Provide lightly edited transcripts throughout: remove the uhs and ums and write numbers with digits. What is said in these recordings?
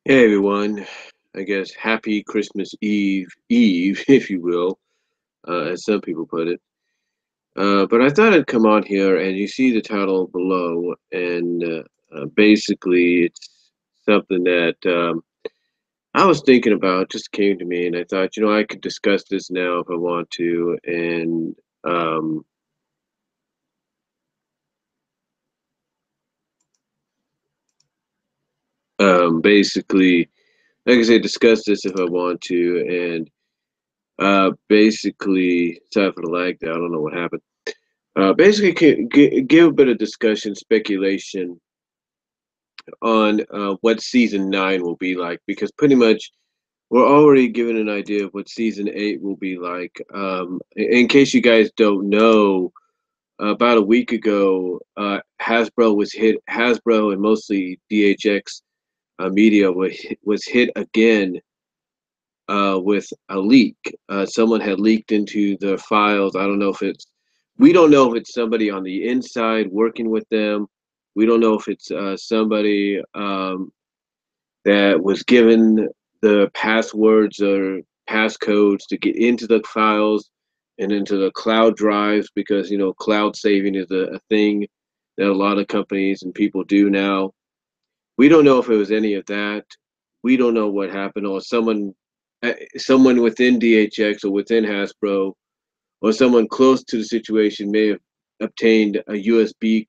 Hey everyone, I guess happy Christmas Eve, if you will, as some people put it. But I thought I'd come on here and you see the title below, and basically it's something that I was thinking about, just came to me, and I thought, I could discuss this now if I want to, and um, basically, like I said, discuss this if I want to, and basically, sorry for the lag there, I don't know what happened. Basically, give a bit of discussion, speculation on what season 9 will be like, because pretty much we're already given an idea of what season 8 will be like. In case you guys don't know, about a week ago, Hasbro and mostly DHX Media was hit again with a leak. Someone had leaked into the files. I don't know if it's, we don't know if it's somebody on the inside working with them. We don't know if it's somebody that was given the passwords or passcodes to get into the files and into the cloud drives, because cloud saving is a thing that a lot of companies and people do now. We don't know if it was any of that. We don't know what happened, or someone within DHX or within Hasbro or someone close to the situation obtained a USB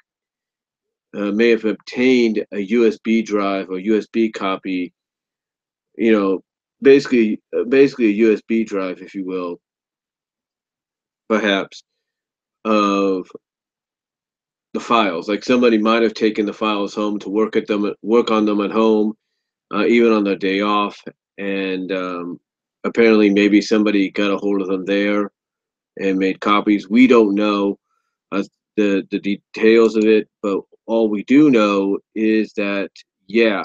may have obtained a USB drive or USB copy, you know, basically a USB drive, if you will, perhaps, of the files. Like somebody might have taken the files home to work on them at home, even on their day off, and apparently maybe somebody got a hold of them there and made copies. We don't know uh, the details of it, but all we do know is that, yeah,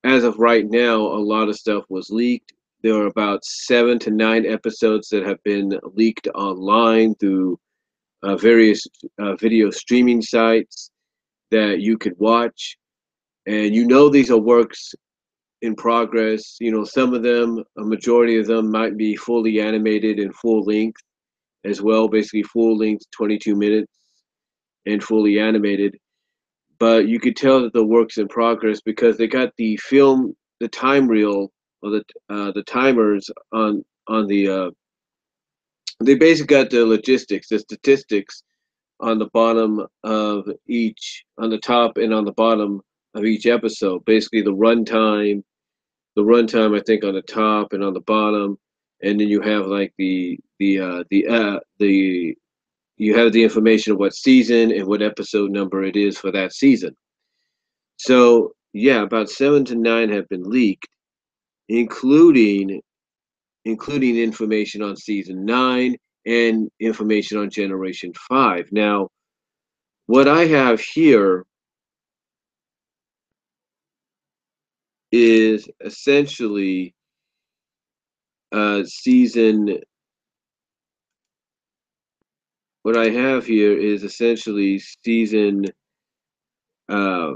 as of right now, a lot of stuff was leaked. There are about 7 to 9 episodes that have been leaked online through various video streaming sites that you could watch. And these are works in progress. Some of them, a majority of them, might be fully animated and full length as well, basically full length, 22 minutes and fully animated. But you could tell that the work's in progress because they got the time reel, or the timers on the. They basically got the statistics on the bottom of each, on the top and on the bottom of each episode. Basically, the runtime, I think, on the top and on the bottom, and then you have like the you have the information of what season and what episode number it is for that season. So yeah, about 7 to 9 have been leaked, including information on season 9 and information on Generation 5. Now, what I have here is essentially season. What I have here is essentially season. Uh,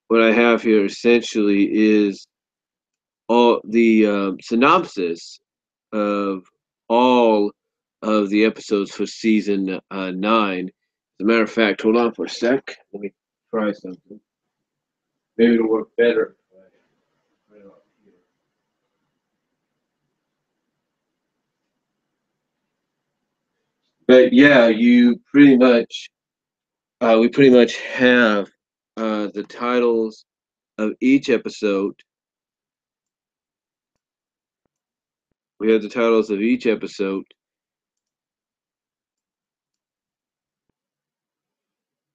what I have here essentially is all the synopsis of all of the episodes for season 9. As a matter of fact, hold on for a sec. Let me try something. Maybe it'll work better. But yeah, we pretty much have the titles of each episode. We have the titles of each episode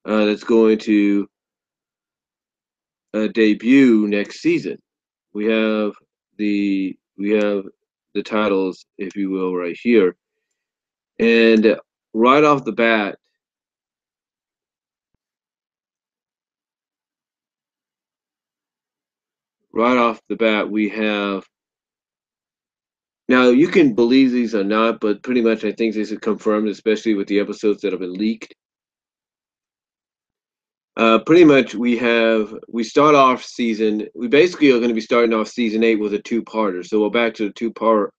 that's going to debut next season. We have the titles, if you will, right here, and right off the bat, we have. Now, you can believe these or not, but pretty much I think this is confirmed, especially with the episodes that have been leaked. Pretty much we start off season. We basically are going to be starting off season 8 with a two-parter. So we're back to the two-parter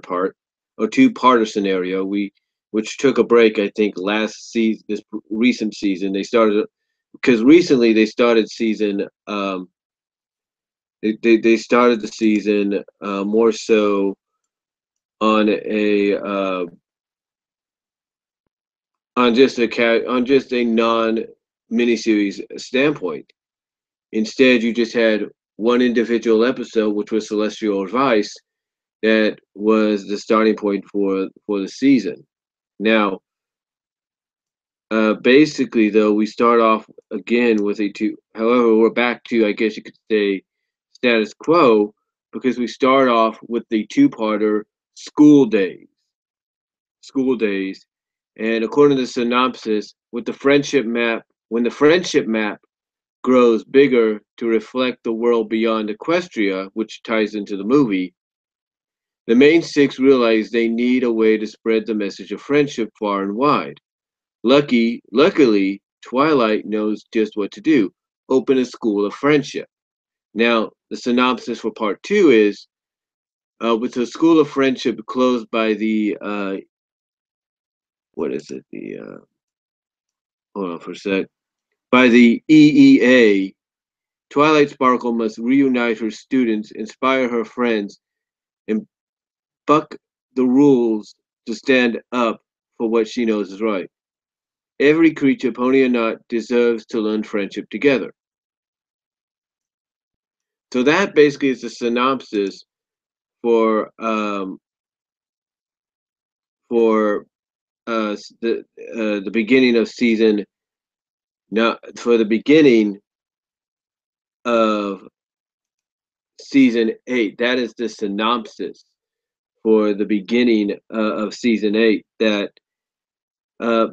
part or two-parter scenario. Which took a break, I think, last season. This recent season they started because recently they started season. They started the season more so on a on just a non miniseries standpoint. Instead, you just had one individual episode, which was Celestial Advice, that was the starting point for the season. Now, basically, though, we start off again with a two. However, we're back to, I guess you could say, status quo because we start off with the two-parter school days. School days, and according to the synopsis, with the friendship map, when the friendship map grows bigger to reflect the world beyond Equestria, which ties into the movie, the main six realize they need a way to spread the message of friendship far and wide. Luckily, Twilight knows just what to do: open a school of friendship. Now, the synopsis for part two is with the school of friendship closed by the what is it? The hold on for a sec. By the EEA, Twilight Sparkle must reunite her students, inspire her friends, and buck the rules to stand up for what she knows is right. Every creature, pony or not, deserves to learn friendship together. So that basically is the synopsis for for the beginning of season. Not for the beginning of season 8. That is the synopsis for the beginning of season 8. That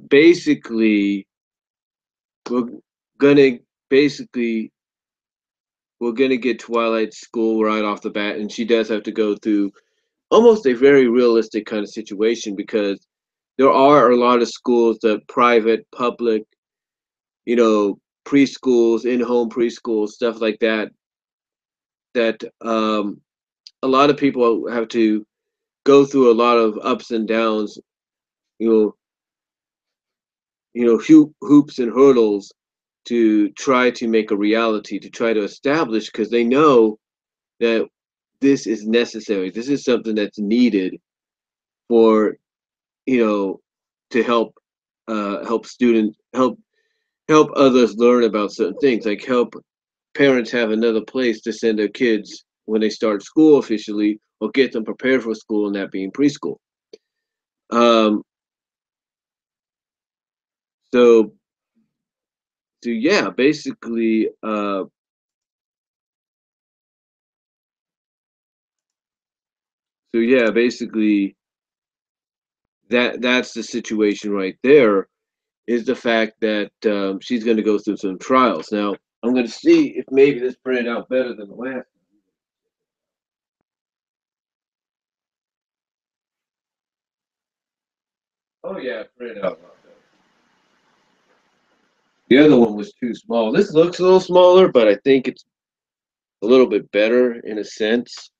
basically we're gonna basically we're gonna get Twilight school right off the bat, and she does have to go through almost a very realistic kind of situation because there are a lot of schools that private, public, you know, preschools, in-home preschools, stuff like that. That a lot of people have to go through a lot of ups and downs, you know, hoops and hurdles to try to make a reality, to try to establish, because they know that this is necessary. This is something that's needed for, you know, to help students help others learn about certain things, like help parents have another place to send their kids when they start school officially, or get them prepared for school, and that being preschool. Um, so so yeah, basically, that's the situation right there. Is the fact that she's going to go through some trials. Now, I'm going to see if maybe this printed out better than the last. Oh yeah, it printed out a lot better. The other one was too small. This looks a little smaller, but I think it's a little bit better in a sense.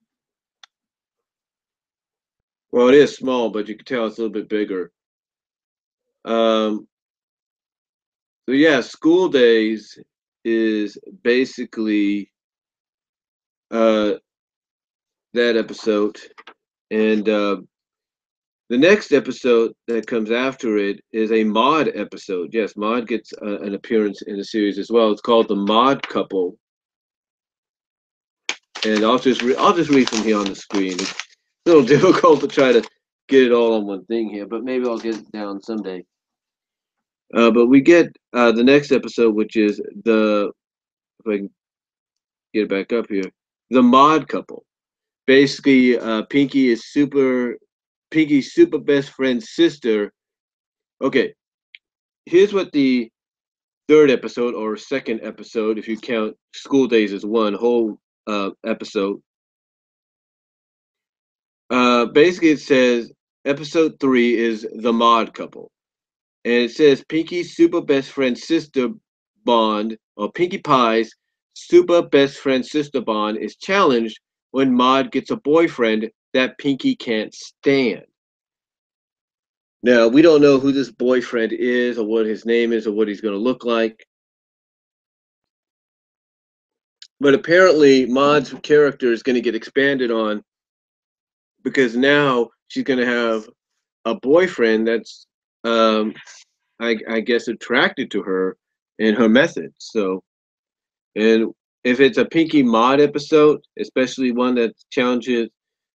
Well, it is small, but you can tell it's a little bit bigger. Um, so yeah, school days is basically uh, that episode, and the next episode that comes after it is a Mod episode. Yes, Mod gets an appearance in the series as well. It's called the Mod Couple, and I'll just read from here on the screen. It's a little difficult to try to get it all on one thing here, but maybe I'll get it down someday. But we get the next episode, which is if I can get it back up here, the Mod Couple. Basically, Pinky's super best friend's sister. Okay, here's what the third episode or second episode, if you count school days as one whole episode. Basically, it says episode 3 is the Mod Couple, and it says Pinky's super best friend's sister bond, or Pinkie Pie's super best friend sister bond, is challenged when Maud gets a boyfriend that Pinkie can't stand. Now, we don't know who this boyfriend is, or what his name is, or what he's going to look like. But apparently, Maud's character is going to get expanded on because now she's going to have a boyfriend that's, I guess, attracted to her and her methods. So, and if it's a Pinky Mod episode, especially one that challenges,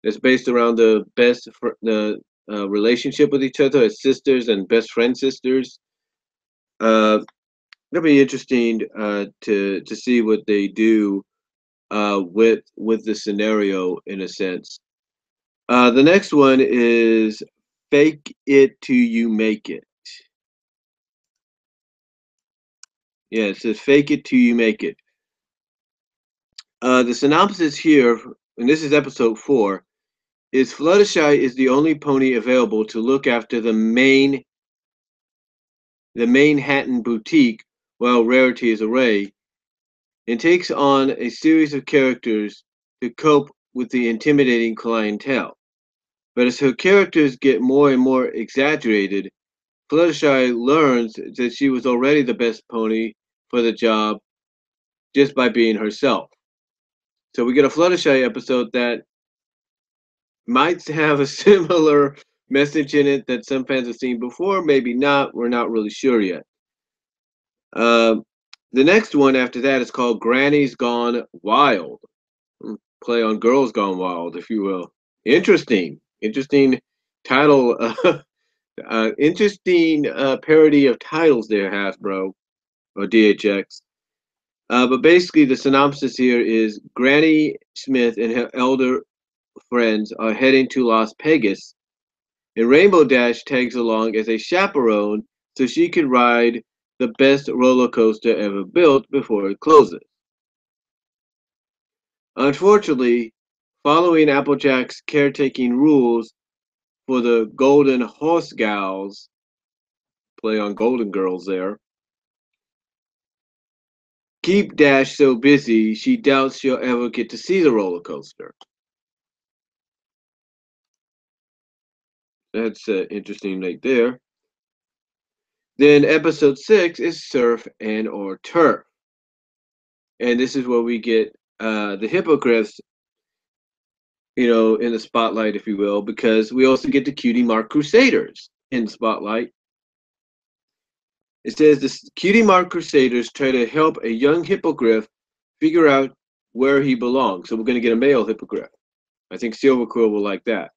that's based around the relationship with each other as sisters and best friend sisters, uh, it'll be interesting to see what they do with the scenario in a sense. The next one is Fake It Till You Make It. Yeah, it says Fake It Till You Make It. The synopsis here, and this is episode 4, is Fluttershy is the only pony available to look after the Manhattan boutique while Rarity is away, and takes on a series of characters to cope with the intimidating clientele. But as her characters get more and more exaggerated, Fluttershy learns that she was already the best pony for the job just by being herself. So we get a Fluttershy episode that might have a similar message in it that some fans have seen before, maybe not. We're not really sure yet. Um, the next one after that is called Granny's Gone Wild. Play on Girls Gone Wild, if you will. Interesting title. Interesting parody of titles there, Hasbro or DHX. But basically, the synopsis here is Granny Smith and her elder friends are heading to Las Vegas, and Rainbow Dash tags along as a chaperone so she can ride the best roller coaster ever built before it closes. Unfortunately, following Applejack's caretaking rules for the Golden Horse Gals, play on Golden Girls there, keep Dash so busy she doubts she'll ever get to see the roller coaster. That's interesting right there. Then episode 6 is Surf and or Turf. And this is where we get the hippogriffs, in the spotlight, if you will, because we also get the Cutie Mark Crusaders in the spotlight. It says the Cutie Mark Crusaders try to help a young hippogriff figure out where he belongs. So we're going to get a male hippogriff. I think Silver Quill will like that.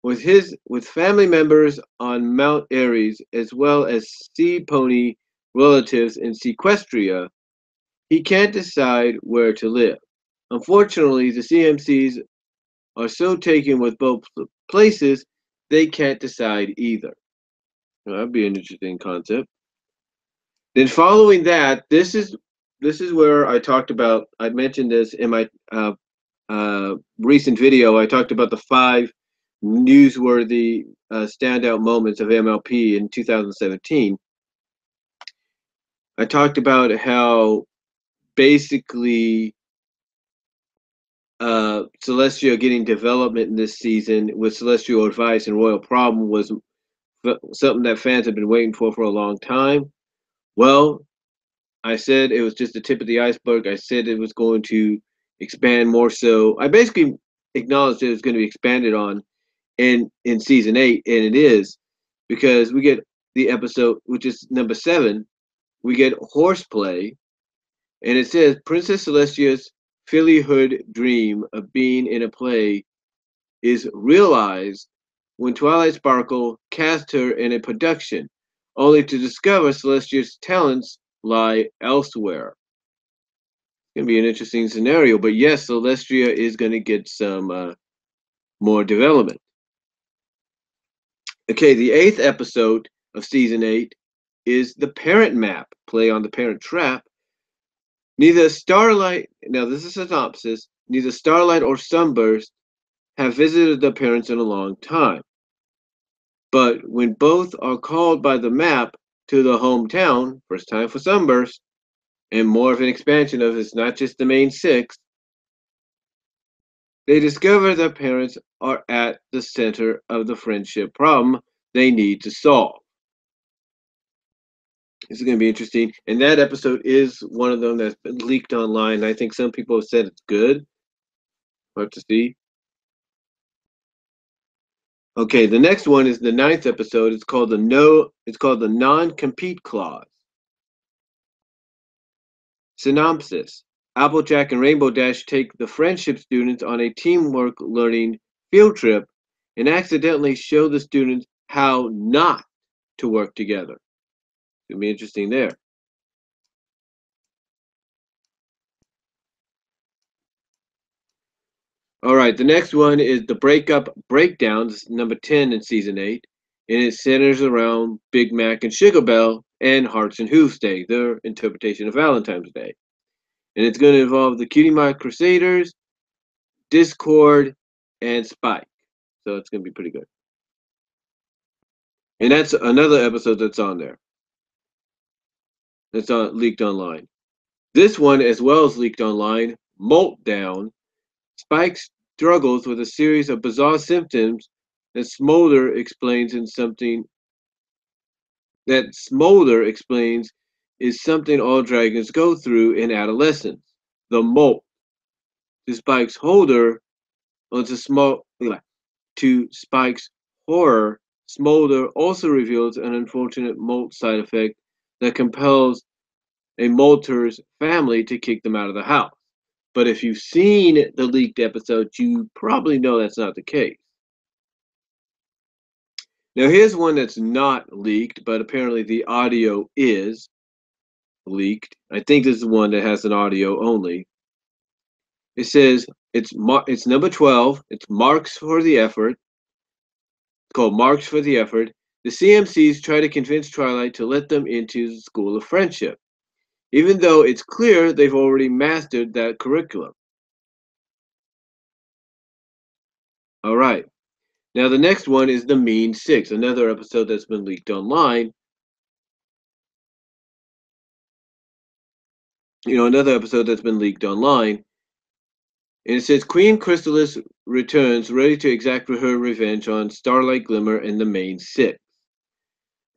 With family members on Mount Ares as well as sea pony relatives in Sequestria, he can't decide where to live. Unfortunately, the CMCs are so taken with both places, they can't decide either. Well, that'd be an interesting concept. Then following that, this is where I talked about. I mentioned this in my recent video. I talked about the 5 newsworthy standout moments of MLP in 2017. I talked about how basically Celestial getting development in this season with Celestial Advice and Royal Problem was something that fans have been waiting for a long time. Well, I said it was just the tip of the iceberg. I said it was going to expand more so. I basically acknowledged it was going to be expanded on in season 8, and it is, because we get the episode, which is number 7. We get horseplay, and it says Princess Celestia's fillyhood dream of being in a play is realized when Twilight Sparkle cast her in a production, only to discover Celestia's talents lie elsewhere. It's gonna be an interesting scenario, but yes, Celestia is gonna get some more development. Okay, the 8th episode of season 8 is the Parent Map, play on the Parent Trap. Neither Starlight, now this is a synopsis, neither Starlight or Sunburst have visited their parents in a long time. But when both are called by the map to the hometown, first time for Sunburst, and more of an expansion of it's not just the main six. They discover their parents are at the center of the friendship problem they need to solve. This is going to be interesting. And that episode is one of them that's been leaked online. I think some people have said it's good. We'll have to see. Okay, the next one is the ninth episode. It's called the non-compete clause. Synopsis. Applejack and Rainbow Dash take the friendship students on a teamwork learning field trip and accidentally show the students how not to work together. It'll be interesting there. All right, the next one is the Breakup Breakdowns, number 10 in season 8, and it centers around Big Mac and Sugar Bell and Hearts and Hooves Day, their interpretation of Valentine's Day. And it's going to involve the Cutie Mark Crusaders, Discord, and Spike. So it's going to be pretty good. And that's another episode that's on there. That's leaked online. This one, as well as leaked online, Meltdown. Spike struggles with a series of bizarre symptoms that Smolder explains is something all dragons go through in adolescence. The molt. To Spike's holder, or to Spike's horror, Smolder also reveals an unfortunate molt side effect that compels a molter's family to kick them out of the house. But if you've seen the leaked episode, you probably know that's not the case. Now, here's one that's not leaked, but apparently the audio is leaked. I think this is the one that has an audio only. It says it's number 12. It's Marks for the Effort. It's called Marks for the Effort. The CMCs try to convince Twilight to let them into the School of Friendship, even though it's clear they've already mastered that curriculum. All right. Now, the next one is The Mean Six, another episode that's been leaked online. Another episode that's been leaked online. And it says Queen Chrysalis returns, ready to exact her revenge on Starlight Glimmer and the Main Six.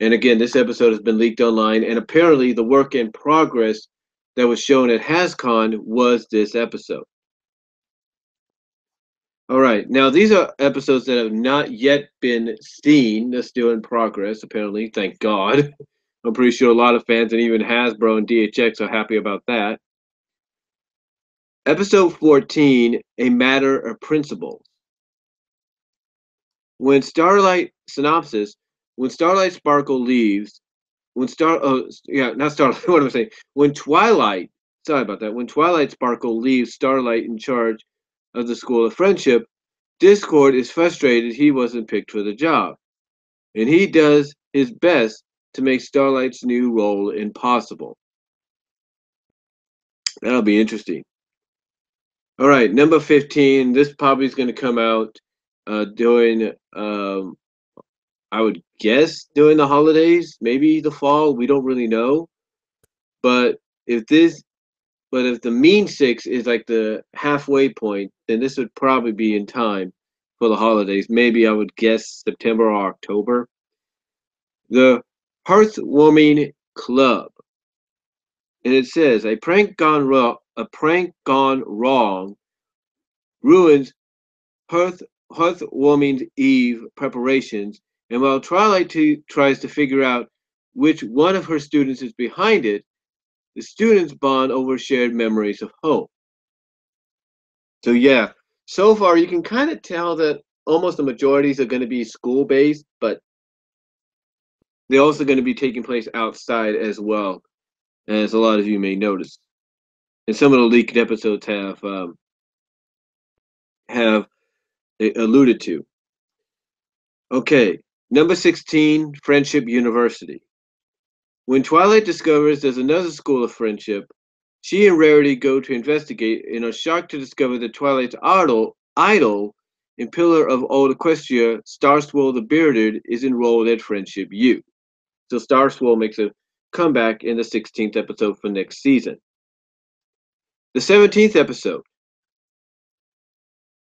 And again, this episode has been leaked online, and apparently the work in progress that was shown at HasCon was this episode. All right, now these are episodes that have not yet been seen. They're still in progress, apparently, thank God. I'm pretty sure a lot of fans and even Hasbro and DHX are happy about that. Episode 14, A Matter of Principle. When Starlight Sparkle leaves, not Starlight, what am I saying? When Twilight Sparkle leaves Starlight in charge of the School of Friendship, Discord is frustrated he wasn't picked for the job, and he does his best to make Starlight's new role impossible. That'll be interesting. All right, number 15. This probably is going to come out during, I would guess, during the holidays, maybe the fall. We don't really know. But if the Mean Six is like the halfway point, then this would probably be in time for the holidays. Maybe I would guess September or October. The Hearthwarming Club. And it says a prank gone wrong ruins Hearthwarming Eve preparations, and while Twilight tries to figure out which one of her students is behind it, the students bond over shared memories of home. So yeah, so far you can kind of tell that almost the majorities are going to be school-based, but they're also going to be taking place outside as well, as a lot of you may notice. And some of the leaked episodes have alluded to. Okay, number 16, Friendship University. When Twilight discovers there's another school of friendship, she and Rarity go to investigate and are shocked to discover that Twilight's idol and pillar of old Equestria, Starswell the Bearded, is enrolled at Friendship U. So Starswell makes a comeback in the 16th episode for next season. The 17th episode,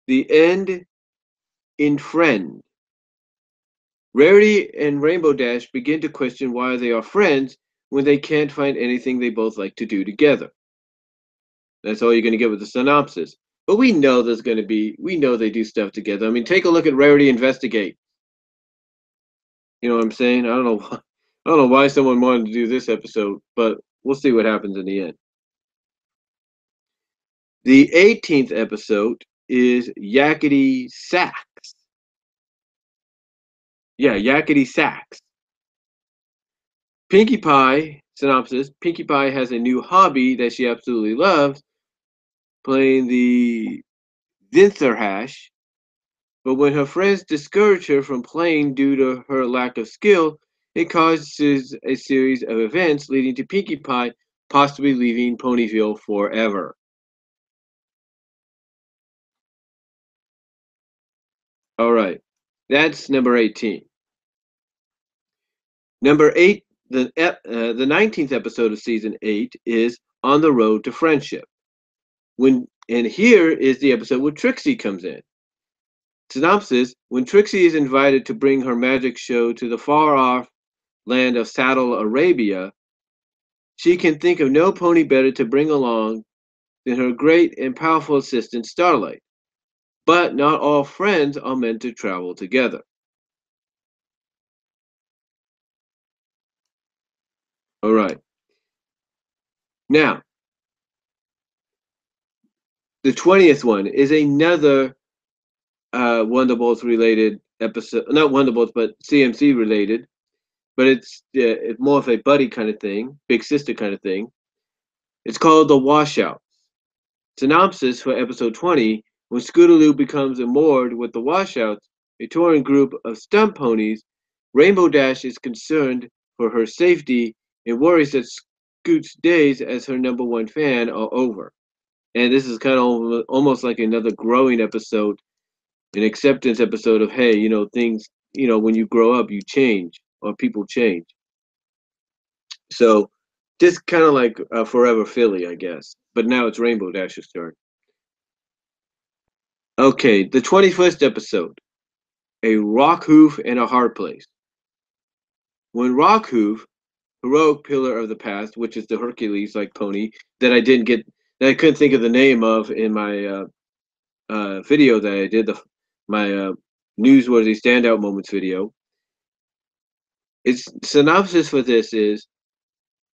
The End in Friend. Rarity and Rainbow Dash begin to question why they are friends when they can't find anything they both like to do together. That's all you're going to get with the synopsis. But we know they do stuff together. I mean, take a look at Rarity Investigate. You know what I'm saying? I don't know why someone wanted to do this episode, but we'll see what happens in the end. The 18th episode is Yakety Sax. Yeah, Yakety Sax. Pinkie Pie, synopsis, Pinkie Pie has a new hobby that she absolutely loves, playing the Hash. But when her friends discourage her from playing due to her lack of skill, it causes a series of events leading to Pinkie Pie possibly leaving Ponyville forever. All right, that's number 18. Number 8, the 19th episode of season 8 is On the Road to Friendship. And here is the episode where Trixie comes in. Synopsis: when Trixie is invited to bring her magic show to the far-off land of Saddle Arabia, she can think of no pony better to bring along than her great and powerful assistant Starlight. But not all friends are meant to travel together. All right. Now, the 20th one is another Wonderbolts related episode. Not Wonderbolts, but CMC related. But it's more of a buddy kind of thing, big sister kind of thing. It's called The Washout. Synopsis for episode 20: when Scootaloo becomes imoored with the Washouts, a touring group of stunt ponies, Rainbow Dash is concerned for her safety and worries that Scoot's days as her number one fan are over. And this is kind of almost like another growing episode, an acceptance episode of, hey, things, when you grow up, you change, or people change. So, just kind of like Forever Philly, I guess. But now it's Rainbow Dash's turn. Okay, the 21st episode, A Rock Hoof and a Hard Place. When Rock Hoof, heroic pillar of the past, which is the Hercules-like pony that I couldn't think of the name of in my video that I did, my newsworthy standout moments video. Its synopsis for this is: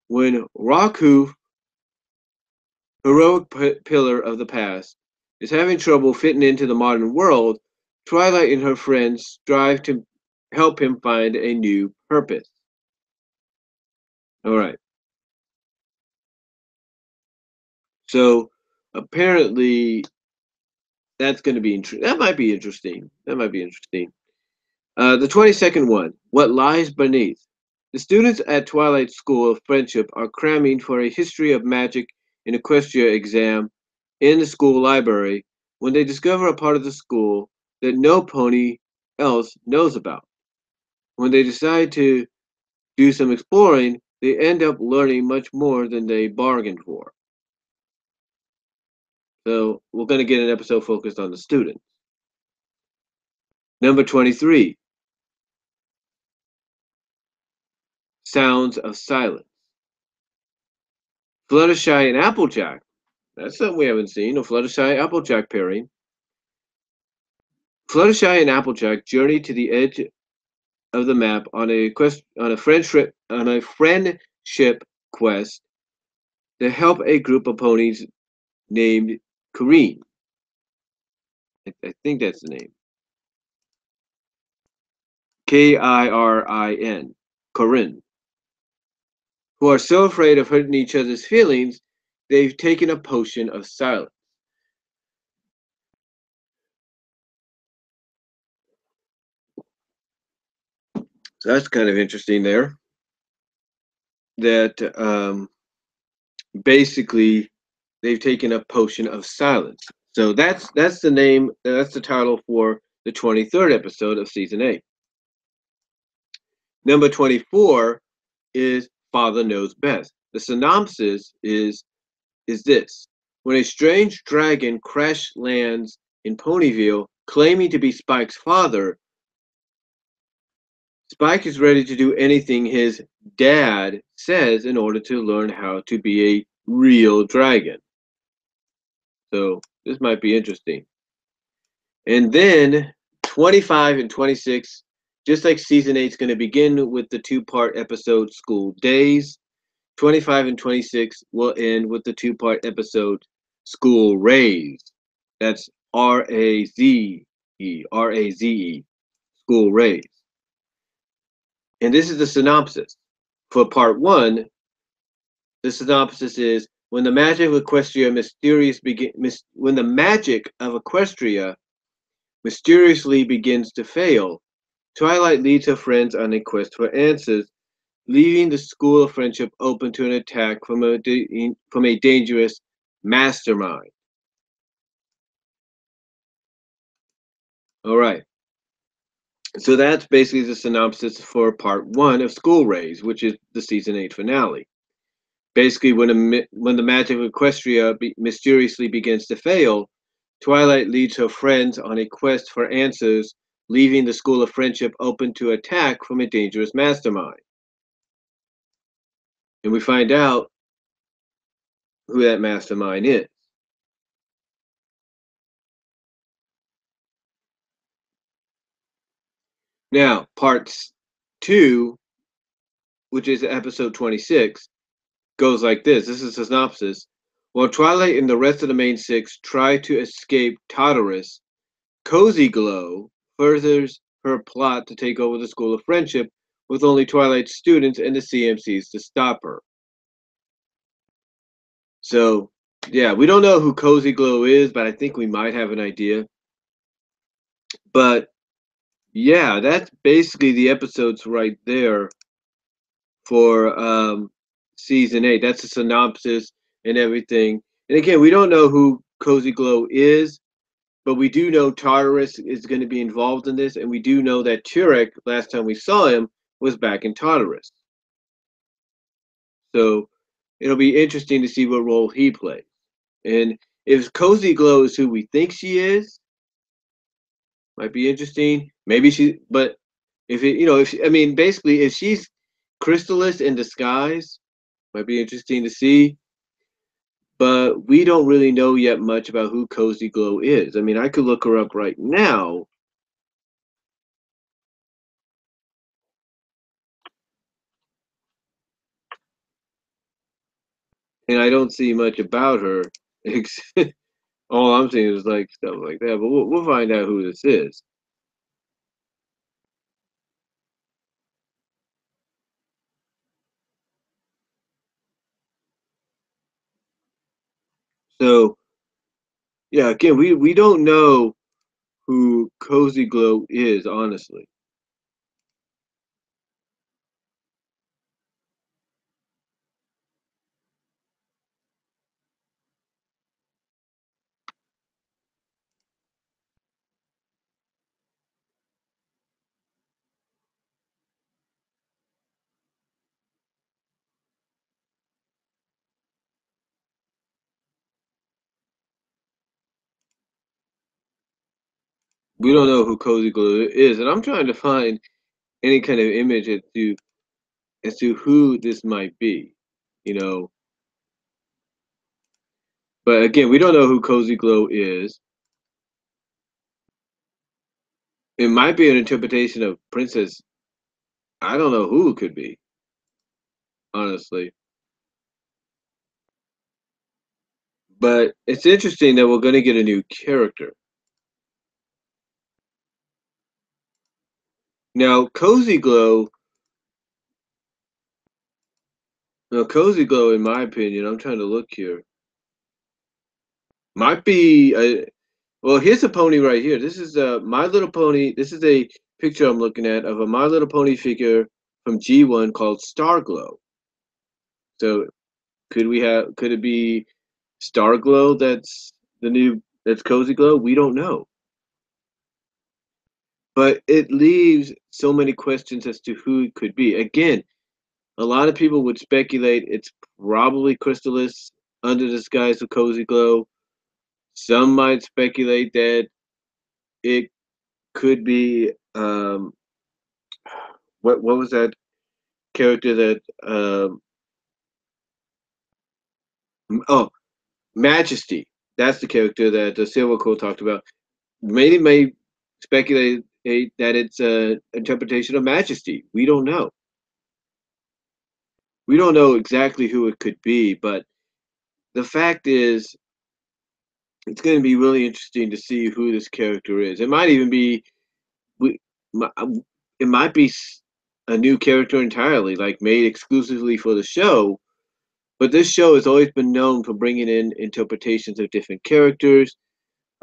when Rock Hoof, heroic pillar of the past, is having trouble fitting into the modern world, Twilight and her friends strive to help him find a new purpose. All right. So apparently that's going to be interesting. That might be interesting. The 22nd one, What Lies Beneath. The students at Twilight School of Friendship are cramming for a history of magic and equestria exam in the school library when they discover a part of the school that no pony else knows about. When they decide to do some exploring, they end up learning much more than they bargained for. So we're going to get an episode focused on the students. Number 23, Sounds of Silence. Fluttershy and Applejack. That's something we haven't seen, a Fluttershy-Applejack pairing. Fluttershy and Applejack journey to the edge of the map on a friendship quest to help a group of ponies named Kirin. I think that's the name. Kirin. Kirin. Who are so afraid of hurting each other's feelings, they've taken a potion of silence. So that's kind of interesting there. That basically they've taken a potion of silence. So that's the name. That's the title for the 23rd episode of season 8. Number 24 is Father Knows Best. The synopsis is this: When a strange dragon crash lands in Ponyville, claiming to be Spike's father, Spike is ready to do anything his dad says in order to learn how to be a real dragon. So this might be interesting. And then 25 and 26, just like season 8 is going to begin with the two-part episode School Days, 25 and 26 will end with the two-part episode School Raze. That's Raze, School Raze. And this is the synopsis. For part 1, the synopsis is when the magic of Equestria mysteriously begins to fail, Twilight leads her friends on a quest for answers, leaving the School of Friendship open to an attack from a dangerous mastermind. All right. So that's basically the synopsis for part 1 of School Raze, which is the season 8 finale. Basically, when the magic of Equestria mysteriously begins to fail, Twilight leads her friends on a quest for answers, leaving the School of Friendship open to attack from a dangerous mastermind. And we find out who that mastermind is. Now, parts 2, which is episode 26, goes like this. This is a synopsis. While Twilight and the rest of the main 6 try to escape Tartarus, Cozy Glow furthers her plot to take over the School of Friendship with only Twilight's students and the CMCs to stop her. So, yeah, we don't know who Cozy Glow is, but I think we might have an idea. But, yeah, that's basically the episodes right there for season 8. That's a synopsis and everything. And again, we don't know who Cozy Glow is, but we do know Tartarus is going to be involved in this, and we do know that Turek, last time we saw him, was back in Tartarus. So it'll be interesting to see what role he plays. And if Cozy Glow is who we think she is, might be interesting. Maybe she, but if it, if she, I mean, basically, if she's Crystallis in disguise, might be interesting to see. But we don't really know yet much about who Cozy Glow is. I mean, I could look her up right now. And I don't see much about her. All I'm seeing is like stuff like that. But we'll find out who this is. So yeah, again, we don't know who Cozy Glow is, honestly. We don't know who Cozy Glow is, and I'm trying to find any kind of image as to who this might be, you know. But again, we don't know who Cozy Glow is. It might be an interpretation of Princess. I don't know who it could be, honestly. But it's interesting that we're going to get a new character. Now, Cozy Glow, in my opinion, I'm trying to look here, might be well, here's a pony right here. This is a My Little Pony. This is a picture I'm looking at of a My Little Pony figure from G1 called Starglow. So could it be Starglow that's Cozy Glow? We don't know. But it leaves so many questions as to who it could be. Again, a lot of people would speculate it's probably Crystallis. under the disguise of Cozy Glow. Some might speculate that it could be what was that character that oh, Majesty. That's the character that the Silver Quill talked about. Many may speculate that it's an interpretation of Majesty. We don't know. We don't know exactly who it could be, but the fact is, it's going to be really interesting to see who this character is. It might even be we. It might be a new character entirely, like made exclusively for the show. But this show has always been known for bringing in interpretations of different characters,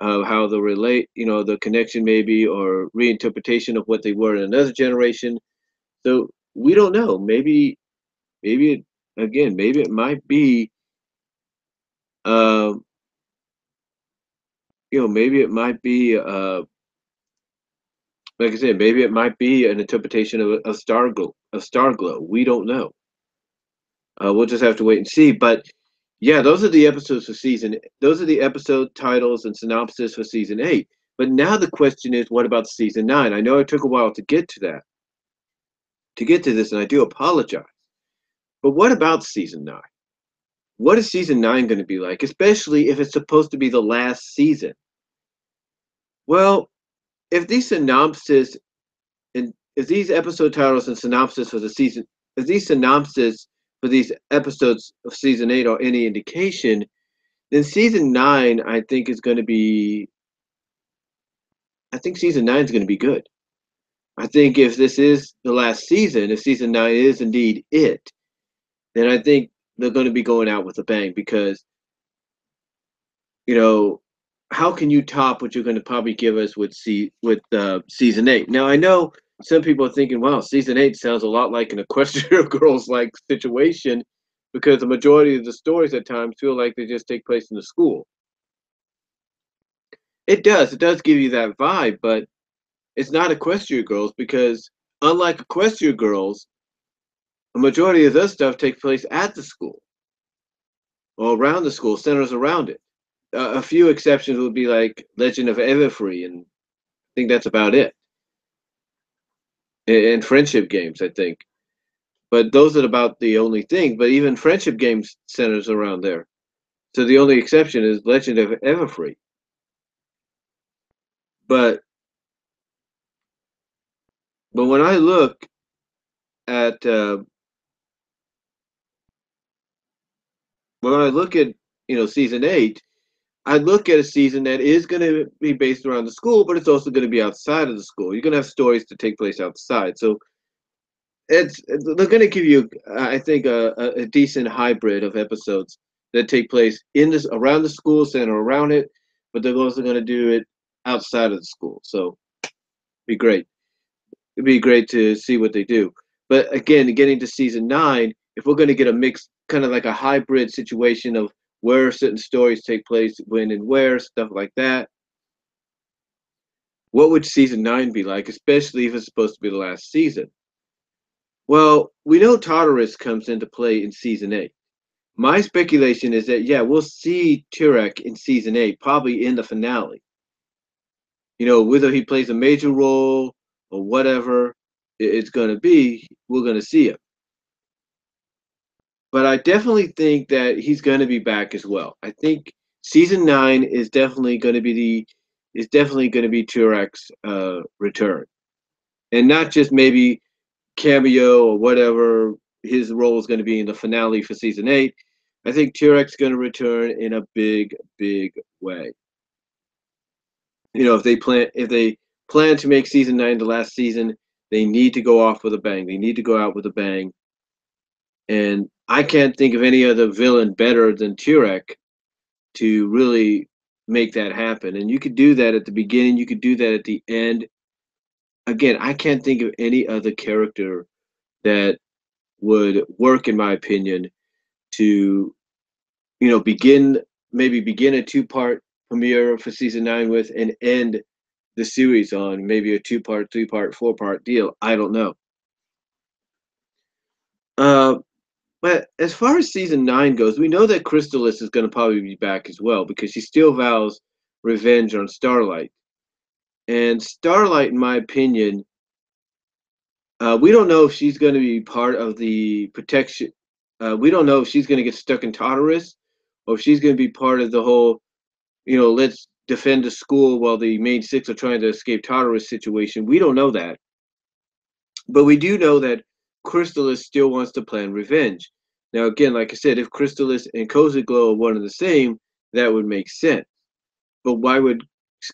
how they relate, the connection maybe, or reinterpretation of what they were in another generation. So we don't know. Maybe maybe it might be, um, maybe it might be, like I said, maybe it might be an interpretation of a star glow, We don't know. We'll just have to wait and see. But yeah, those are the episodes for season. Those are the episode titles and synopsis for season 8. But now the question is, what about season 9? I know it took a while to get to that, to get to this, and I do apologize. But what about season 9? What is season 9 going to be like, especially if it's supposed to be the last season? Well, if these synopsis and if these episode titles and synopsis for the season, if these synopsis for these episodes of season 8 are any indication, then season 9, I think, is going to be. I think season 9 is going to be good. I think if this is the last season, if season 9 is indeed it, then I think they're going to be going out with a bang because, you know, how can you top what you're going to probably give us with season 8? Now I know some people are thinking, "Wow, season 8 sounds a lot like an Equestria Girls like situation," because the majority of the stories at times feel like they just take place in the school. It does give you that vibe, but it's not Equestria Girls because unlike Equestria Girls, a majority of this stuff takes place at the school or around the school, centers around it. A few exceptions would be like Legend of Everfree, and I think that's about it. And friendship games, I think. But those are about the only thing. But even friendship games centers around there. So the only exception is Legend of Everfree. But when I look at season 8, I look at a season that is going to be based around the school, but it's also going to be outside of the school. You're going to have stories to take place outside. So they're going to give you, I think, a decent hybrid of episodes that take place in this around the school center around it, but they're also going to do it outside of the school. So be great. It'd be great to see what they do. But again, getting to season 9, if we're going to get a mix, kind of like a hybrid situation of where certain stories take place, when and where, stuff like that, what would season 9 be like, especially if it's supposed to be the last season? Well, we know Tartarus comes into play in season 8. My speculation is that, yeah, we'll see Turek in season 8, probably in the finale. Whether he plays a major role or whatever it's going to be, we're going to see him. But I definitely think that he's going to be back as well. I think season 9 is definitely going to be Turek's return, and not just maybe cameo or whatever his role is going to be in the finale for season 8. I think Turek's going to return in a big, big way. If they plan to make season 9 the last season, they need to go off with a bang. They need to go out with a bang. And I can't think of any other villain better than Turek to really make that happen. And you could do that at the beginning, you could do that at the end. Again, I can't think of any other character that would work, in my opinion, to begin a two-part premiere for season 9 with and end the series on maybe a two-part, three-part, four-part deal. I don't know. Uh, But as far as season 9 goes, we know that Crystalis is going to probably be back as well because she still vows revenge on Starlight. And Starlight, in my opinion, we don't know if she's going to be part of the protection. We don't know if she's going to get stuck in Tartarus or if she's going to be part of the whole, let's defend the school while the main six are trying to escape Tartarus situation. We don't know that. But we do know that Crystalis still wants to plan revenge. Now, again, like I said, if Crystalis and Cozy Glow are one and the same, that would make sense. But why would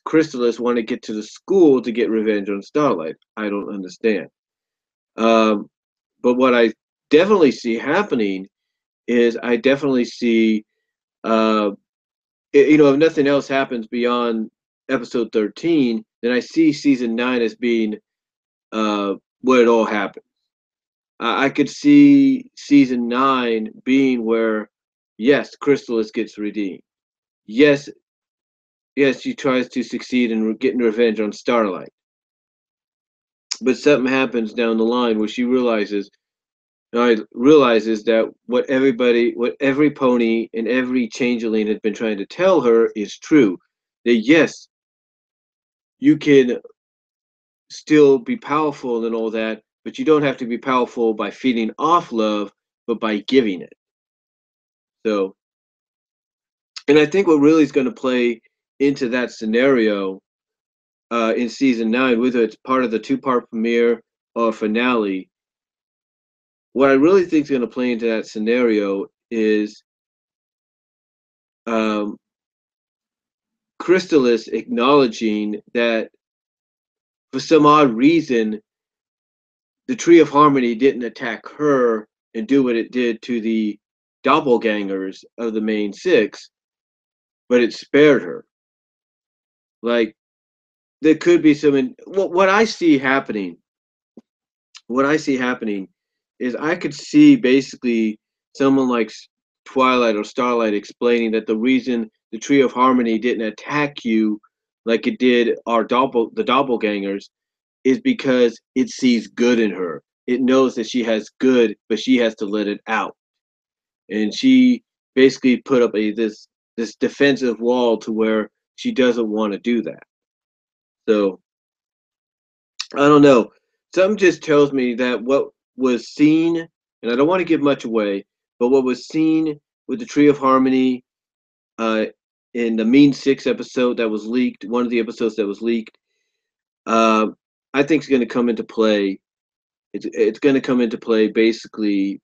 Crystalis want to get to the school to get revenge on Starlight? I don't understand. Um, but what I definitely see happening is I definitely see, uh, if nothing else happens beyond episode 13, then I see season 9 as being where it all happens. I could see season 9 being where, yes, Crystalis gets redeemed. Yes, yes, she tries to succeed in getting revenge on Starlight. But something happens down the line where she realizes that what every pony and every changeling has been trying to tell her is true. That yes, you can still be powerful and all that, but you don't have to be powerful by feeding off love, but by giving it. So, and I think what really is going to play into that scenario in season 9, whether it's part of the 2-part premiere or finale, what I really think is going to play into that scenario is um, Crystalis acknowledging that for some odd reason, the Tree of Harmony didn't attack her and do what it did to the doppelgangers of the main six, but it spared her. Like, there could be some. What I see happening, is I could see basically someone like Twilight or Starlight explaining that the reason the Tree of Harmony didn't attack you like it did the doppelgangers is because it sees good in her. It knows that she has good, but she has to let it out. And she basically put up this defensive wall to where she doesn't want to do that. So I don't know. Something just tells me that what was seen, and I don't want to give much away, but what was seen with the Tree of Harmony uh, in the Mean Six episode that was leaked, one of the episodes that was leaked, uh, I think is going to come into play. It's going to come into play basically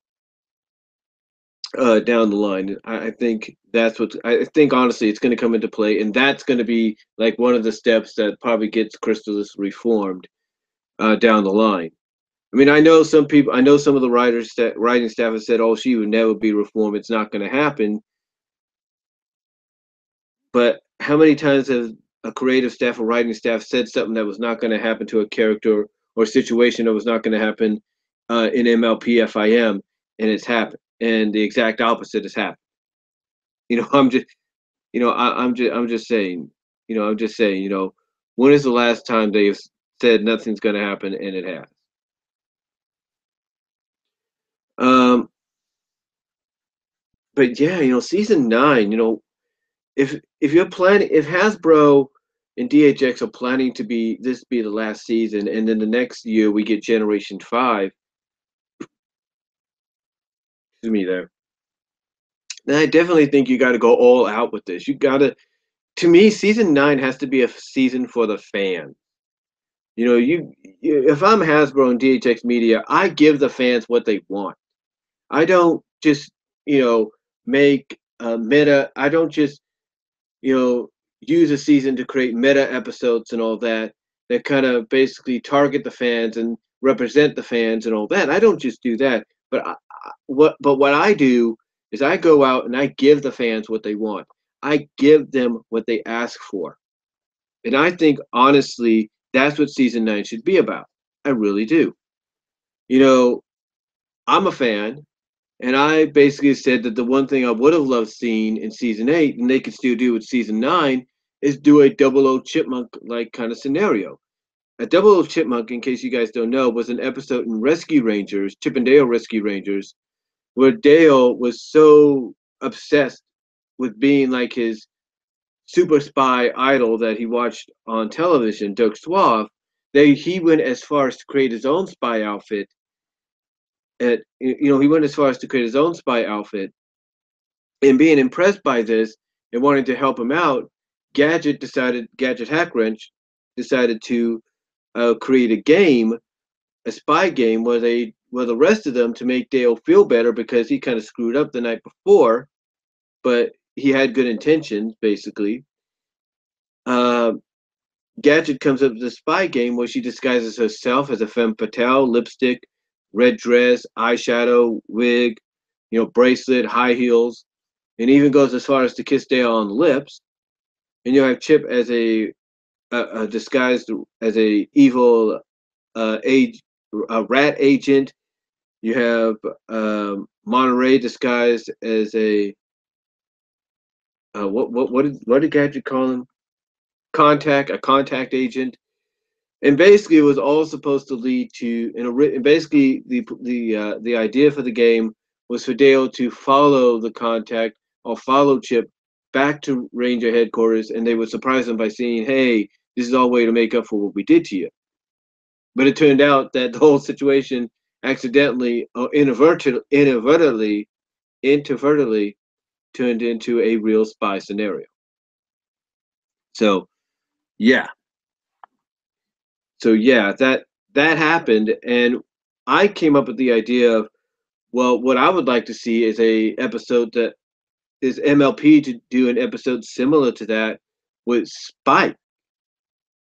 down the line. I think that's what I think. Honestly, it's going to come into play, and that's going to be like one of the steps that probably gets Crystalis reformed down the line. I mean, I know some people. I know some of the writing staff have said, "Oh, she would never be reformed. It's not going to happen." But how many times has a creative staff or writing staff said something that was not going to happen to a character or situation that was not going to happen in MLP FIM, and it's happened, and the exact opposite has happened? I'm just, I'm just saying, I'm just saying, when is the last time they've said nothing's going to happen and it has? Um, but yeah, season 9, if you're planning, if Hasbro and DHX are planning to be the last season, and then the next year we get Generation 5, excuse me there, then I definitely think you got to go all out with this. To me, season 9 has to be a season for the fans. If I'm Hasbro and DHX Media, I give the fans what they want. I don't just, make a meta. I don't just, you know, use a season to create meta episodes and all that kind of basically target the fans and represent the fans and all that. I don't just do that, but what I do is I go out and I give the fans what they want. I give them what they ask for. And I think honestly, that's what season 9 should be about. I really do. You know, I'm a fan, and I basically said that the one thing I would have loved seeing in season 8, and they could still do with season 9, is do a double O chipmunk like kind of scenario. A double O chipmunk, in case you guys don't know, was an episode in Rescue Rangers, Chippendale Rescue Rangers, where Dale was so obsessed with being like his super spy idol that he watched on television, Dirk Suave, that he went as far as to create his own spy outfit. He went as far as to create his own spy outfit, and being impressed by this and wanting to help him out, Gadget Hackwrench decided to create a game, a spy game, where the rest of them to make Dale feel better because he kind of screwed up the night before, but he had good intentions basically. Uh, Gadget comes up with a spy game where she disguises herself as a femme fatale, lipstick, red dress, eyeshadow, wig, bracelet, high heels, and even goes as far as to kiss Dale on the lips. And you have Chip as disguised as a evil age a rat agent. You have Monterey disguised as a what did Gadget call him? A contact agent. And basically, it was all supposed to lead to, and basically the idea for the game was for Dale to follow the contact or follow Chip back to Ranger headquarters, and they would surprise him by saying, "Hey, this is our way to make up for what we did to you." But it turned out that the whole situation accidentally or inadvertently turned into a real spy scenario. So yeah, that happened, and I came up with the idea of, well, what I would like to see is a episode that is MLP to do an episode similar to that with Spike,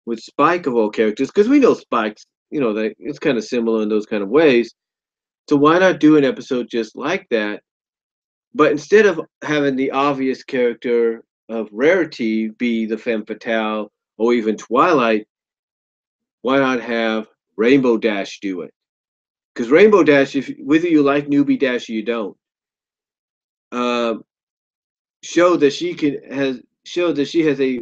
with Spike of all characters, because we know Spike's, that it's kind of similar in those kind of ways. So why not do an episode just like that? But instead of having the obvious character of Rarity be the femme fatale or even Twilight, why not have Rainbow Dash do it? Because Rainbow Dash, if whether you like Newbie Dash or you don't, uh, showed that she has a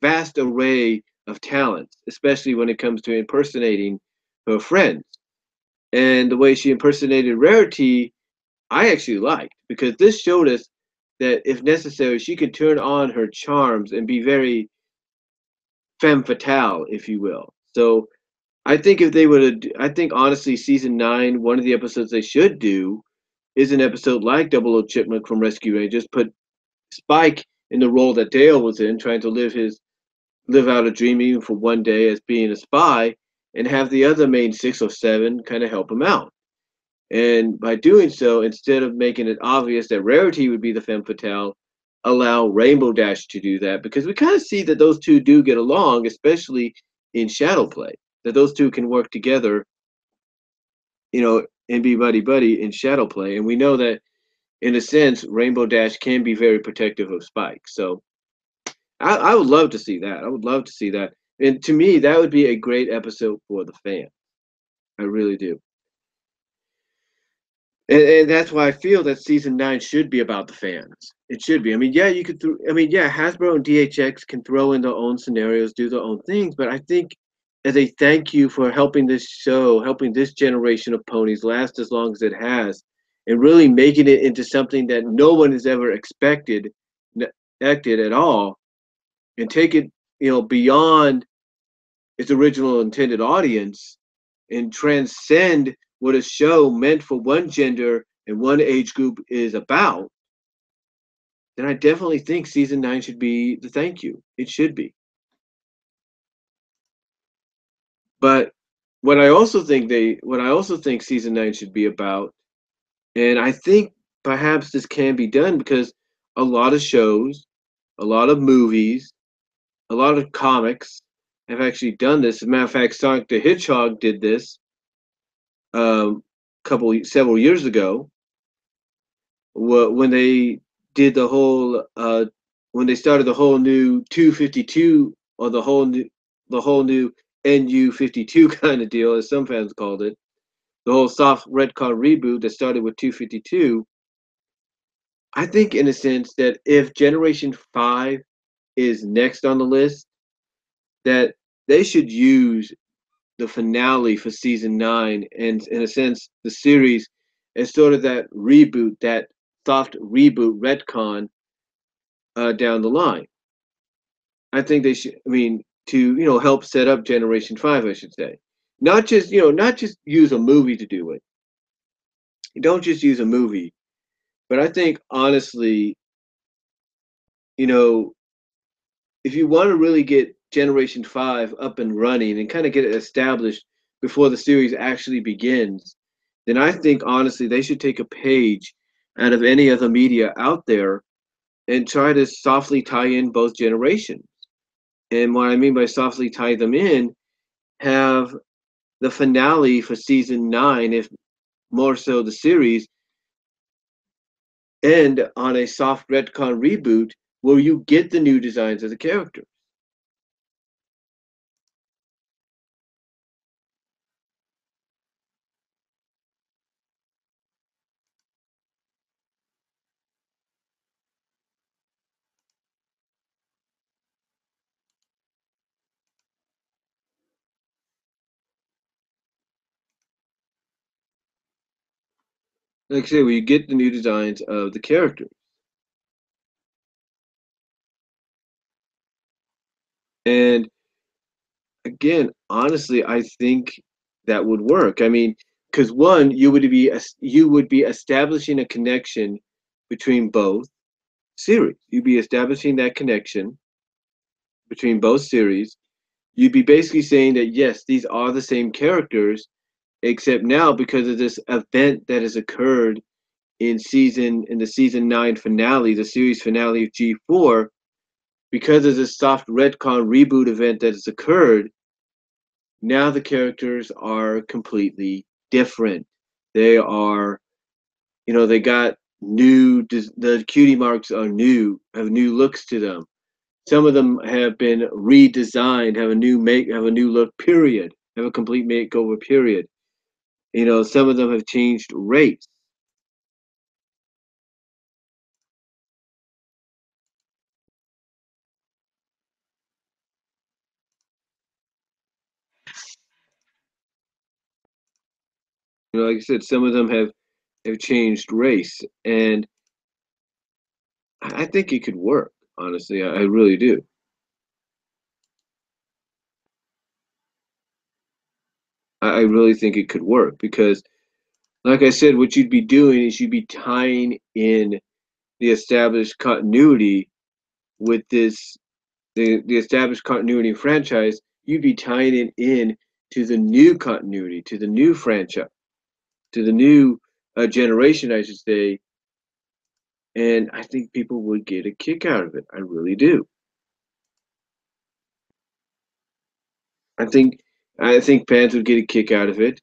vast array of talents, especially when it comes to impersonating her friends. And the way she impersonated Rarity, I actually liked, because this showed us that if necessary, she could turn on her charms and be very femme fatale, if you will. So I think if they would, I think honestly, season 9, one of the episodes they should do is an episode like Double O Chipmunk from Rescue Rangers. Put Spike in the role that Dale was in, trying to live out a dream even for one day as being a spy, and have the other main 6 or 7 kind of help him out. And by doing so, instead of making it obvious that Rarity would be the femme fatale, allow Rainbow Dash to do that, because we kind of see that those two do get along, especially in shadow play. That those two can work together, and be buddy buddy in shadow play. And we know that in a sense, Rainbow Dash can be very protective of Spike. So I would love to see that. I would love to see that. And to me, that would be a great episode for the fan. I really do. And that's why I feel that season 9 should be about the fans. It should be. I mean, yeah, Hasbro and DHX can throw in their own scenarios, do their own things, but I think as a thank you for helping this show, helping this generation of ponies last as long as it has, and really making it into something that no one has ever expected at all, and take it, beyond its original intended audience and transcend what a show meant for one gender and one age group is about, then I definitely think season 9 should be the thank you. It should be. But what I also think season 9 should be about, and I think perhaps this can be done because a lot of shows, a lot of movies, a lot of comics have actually done this. As a matter of fact, Sonic the Hedgehog did this several years ago, when they did when they started the whole new 252, or the whole new NU 52 kind of deal, as some fans called it, the whole soft retcon reboot that started with 252. I think in a sense that if Generation 5 is next on the list, that they should use the finale for season 9, and in a sense the series, as sort of that reboot, that soft reboot retcon down the line. I think they should. I mean, to help set up Generation Five, I should say, not just use a movie to do it. Don't just use a movie, but I think honestly, you know, if you want to really get Generation 5 up and running and kind of get it established before the series actually begins, then I think honestly they should take a page out of any other media out there and try to softly tie in both generations. And what I mean by softly tie them in, have the finale for season 9, if more so the series, end on a soft retcon reboot where you get the new designs of the characters. Like I say, where you get the new designs of the characters. And again, honestly, I think that would work. I mean, because one, you would be establishing a connection between both series. You'd be establishing that connection between both series. You'd be basically saying that yes, these are the same characters, except now because of this event that has occurred in the season 9 finale, the series finale of G4, because of this soft retcon reboot event that has occurred. Now the characters are completely different. They are, they got the cutie marks are new, have new looks to them. Some of them have been redesigned, have a new look, period, have a complete makeover, period. Some of them have changed race. Like I said, some of them have changed race, and I think it could work. Honestly, I really do. I really think it could work because, like I said, what you'd be doing is you'd be tying in the established continuity with the established continuity franchise. You'd be tying it in to the new continuity, to the new franchise, to the new generation, I should say. And I think people would get a kick out of it. I really do. I think I think fans would get a kick out of it.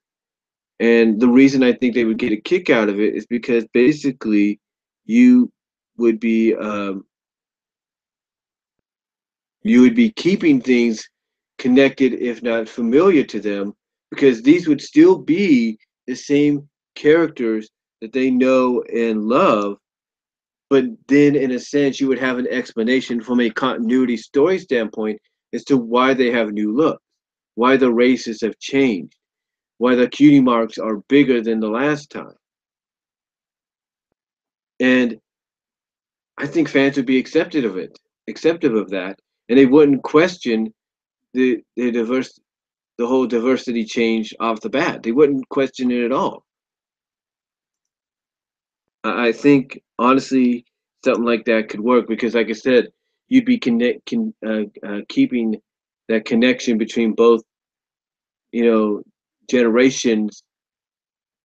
And the reason I think they would get a kick out of it is because basically you would be um, you would be keeping things connected, if not familiar to them, because these would still be the same characters that they know and love. But then, in a sense, you would have an explanation from a continuity story standpoint as to why they have new looks, why the races have changed, why the cutie marks are bigger than the last time. And I think fans would be acceptive of that, and they wouldn't question the whole diversity change off the bat. They wouldn't question it at all. I think honestly, something like that could work because, like I said, you'd be keeping that connection between both, you know, generations.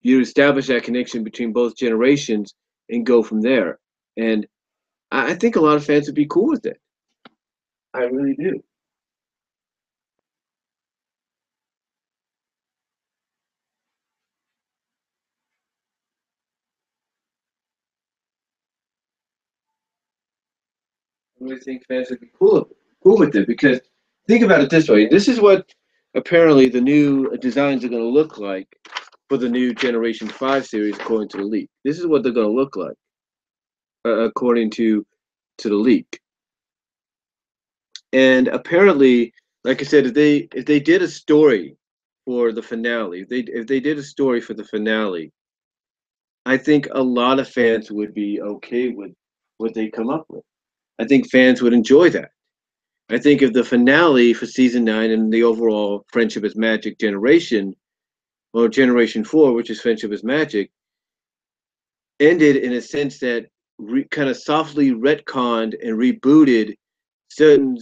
You establish that connection between both generations and go from there. And I think a lot of fans would be cool with it. I really do. I really think fans would be cool with it because think about it this way. This is what apparently the new designs are going to look like for the new Generation 5 series, according to the leak. This is what they're going to look like, according to the leak. And apparently, like I said, if they did a story for the finale, if they did a story for the finale, I think a lot of fans would be okay with what they come up with. I think fans would enjoy that. I think if the finale for season 9 and the overall Friendship is Magic generation, or Generation 4, which is Friendship is Magic, ended in a sense that kind of softly retconned and rebooted certain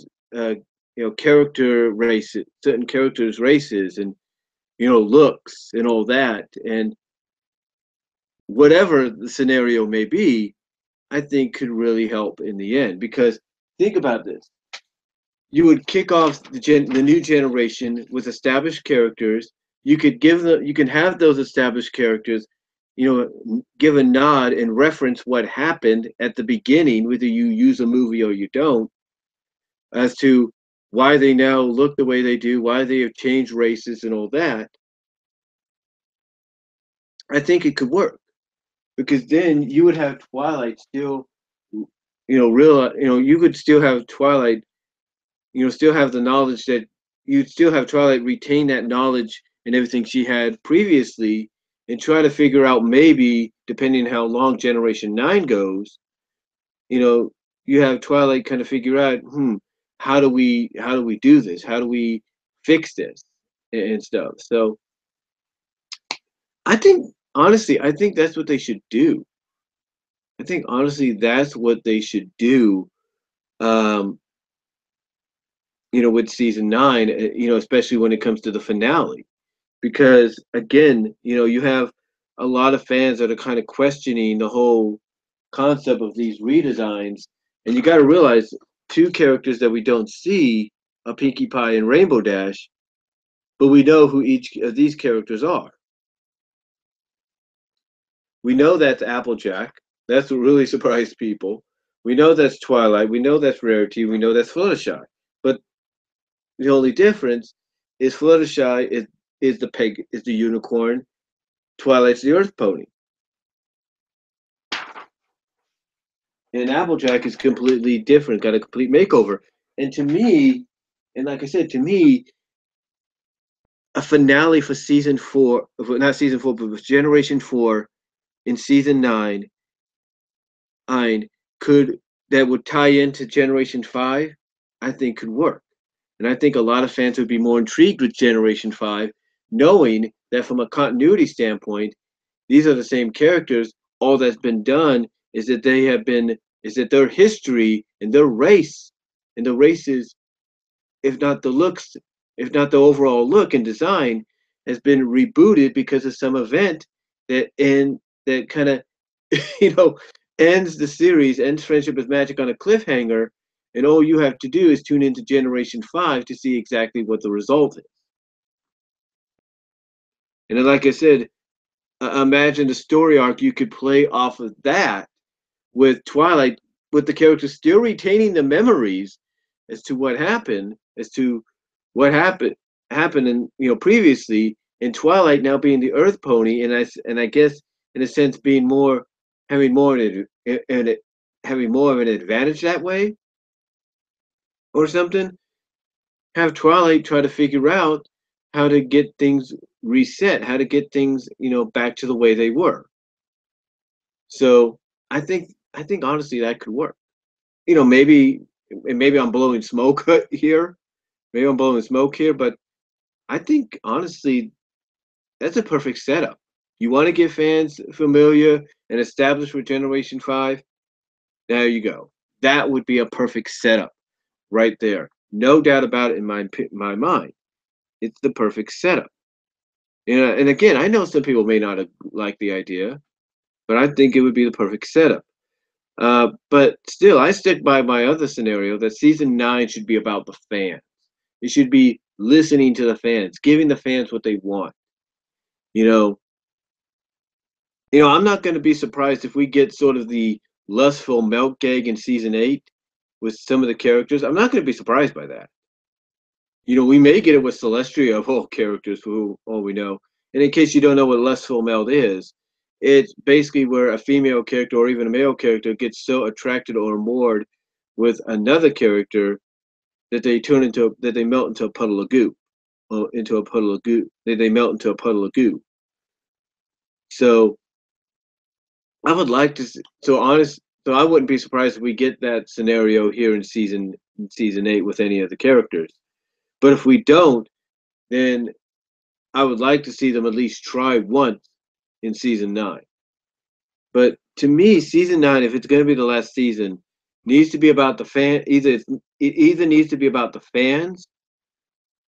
character races, certain characters' races, and looks and all that, and whatever the scenario may be, I think could really help in the end. Because think about this: you would kick off the new generation with established characters. You can have those established characters, give a nod and reference what happened at the beginning, whether you use a movie or you don't, as to why they now look the way they do, why they have changed races and all that. I think it could work because then you would have Twilight still, you could still have Twilight, still have the knowledge that you'd still have Twilight retain that knowledge and everything she had previously, and try to figure out, maybe depending on how long Generation 9 goes, you know, you have Twilight kind of figure out, how do we do this? How do we fix this and stuff? So I think honestly, I think that's what they should do. I think honestly that's what they should do. Um, with season 9, especially when it comes to the finale, because again, you have a lot of fans that are kind of questioning the whole concept of these redesigns, and you got to realize two characters that we don't see are Pinkie Pie and Rainbow Dash, but we know who each of these characters are. We know that's Applejack. That's what really surprised people. We know that's Twilight. We know that's Rarity. We know that's Fluttershy. But the only difference is Fluttershy is the peg, is the unicorn. Twilight's the Earth Pony. And Applejack is completely different, got a complete makeover. And to me, and like I said, to me, a finale for season 4, not season 4, but Generation 4 in season 9, could that would tie into Generation 5, I think could work. And I think a lot of fans would be more intrigued with Generation 5, knowing that from a continuity standpoint, these are the same characters. All that's been done is that their history and their race and the races, if not the looks, if not the overall look and design, has been rebooted because of some event that kind of you know ends the series, ends Friendship is Magic on a cliffhanger, and all you have to do is tune into Generation 5 to see exactly what the result is. And then, like I said, imagine the story arc you could play off of that with Twilight, with the characters still retaining the memories as to what happened, happened in previously, and Twilight now being the Earth Pony, and I guess in a sense being more having more having more of an advantage that way or something. Have Twilight try to figure out how to get things reset, how to get things back to the way they were. So I think honestly that could work. Maybe I'm blowing smoke here. Maybe I'm blowing smoke here, but I think honestly that's a perfect setup. You want to get fans familiar and established with Generation 5? There you go. That would be a perfect setup right there. No doubt about it in my mind. It's the perfect setup. And again, I know some people may not like the idea, but I think it would be the perfect setup. But still, I stick by my other scenario that season 9 should be about the fans. It should be listening to the fans, giving the fans what they want. You know, I'm not going to be surprised if we get sort of the lustful milk gag in season 8 with some of the characters. I'm not going to be surprised by that. We may get it with Celestia of all characters, for all we know. And in case you don't know what lustful meld is, it's basically where a female character or even a male character gets so attracted or moored with another character that they melt into a puddle of goo, or into a puddle of goo. They melt into a puddle of goo. So I would like to. So honest. So I wouldn't be surprised if we get that scenario here in season 8 with any of the characters. But if we don't, then I would like to see them at least try once in season 9. But to me, season 9, if it's going to be the last season, needs to be about the fan. It either needs to be about the fans,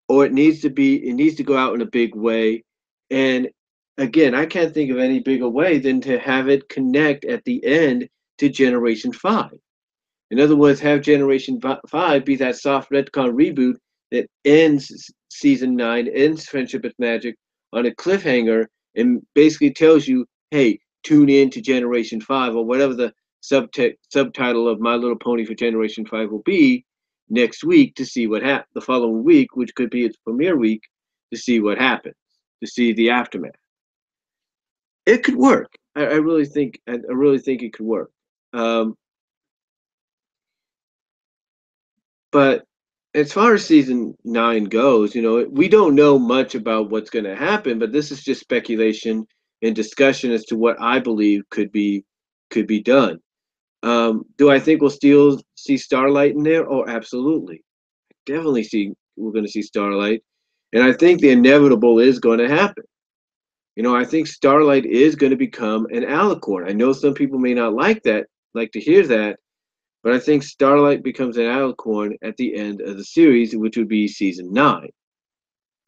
or it needs to go out in a big way. And again, I can't think of any bigger way than to have it connect at the end to Generation 5. In other words, have Generation 5 be that soft retcon reboot that ends season 9, ends Friendship with Magic on a cliffhanger, and basically tells you, hey, tune in to Generation 5, or whatever the subtitle of My Little Pony for Generation 5 will be next week, to see what happens the following week, which could be its premiere week, to see what happens, to see the aftermath. It could work. I really think it could work. Um, But as far as season 9 goes, we don't know much about what's going to happen. But this is just speculation and discussion as to what I believe could be done. Do I think we'll still see Starlight in there? Oh, absolutely. Definitely see we're going to see Starlight, and I think the inevitable is going to happen. I think Starlight is going to become an alicorn. I know some people may not like to hear that, but I think Starlight becomes an alicorn at the end of the series, which would be season 9.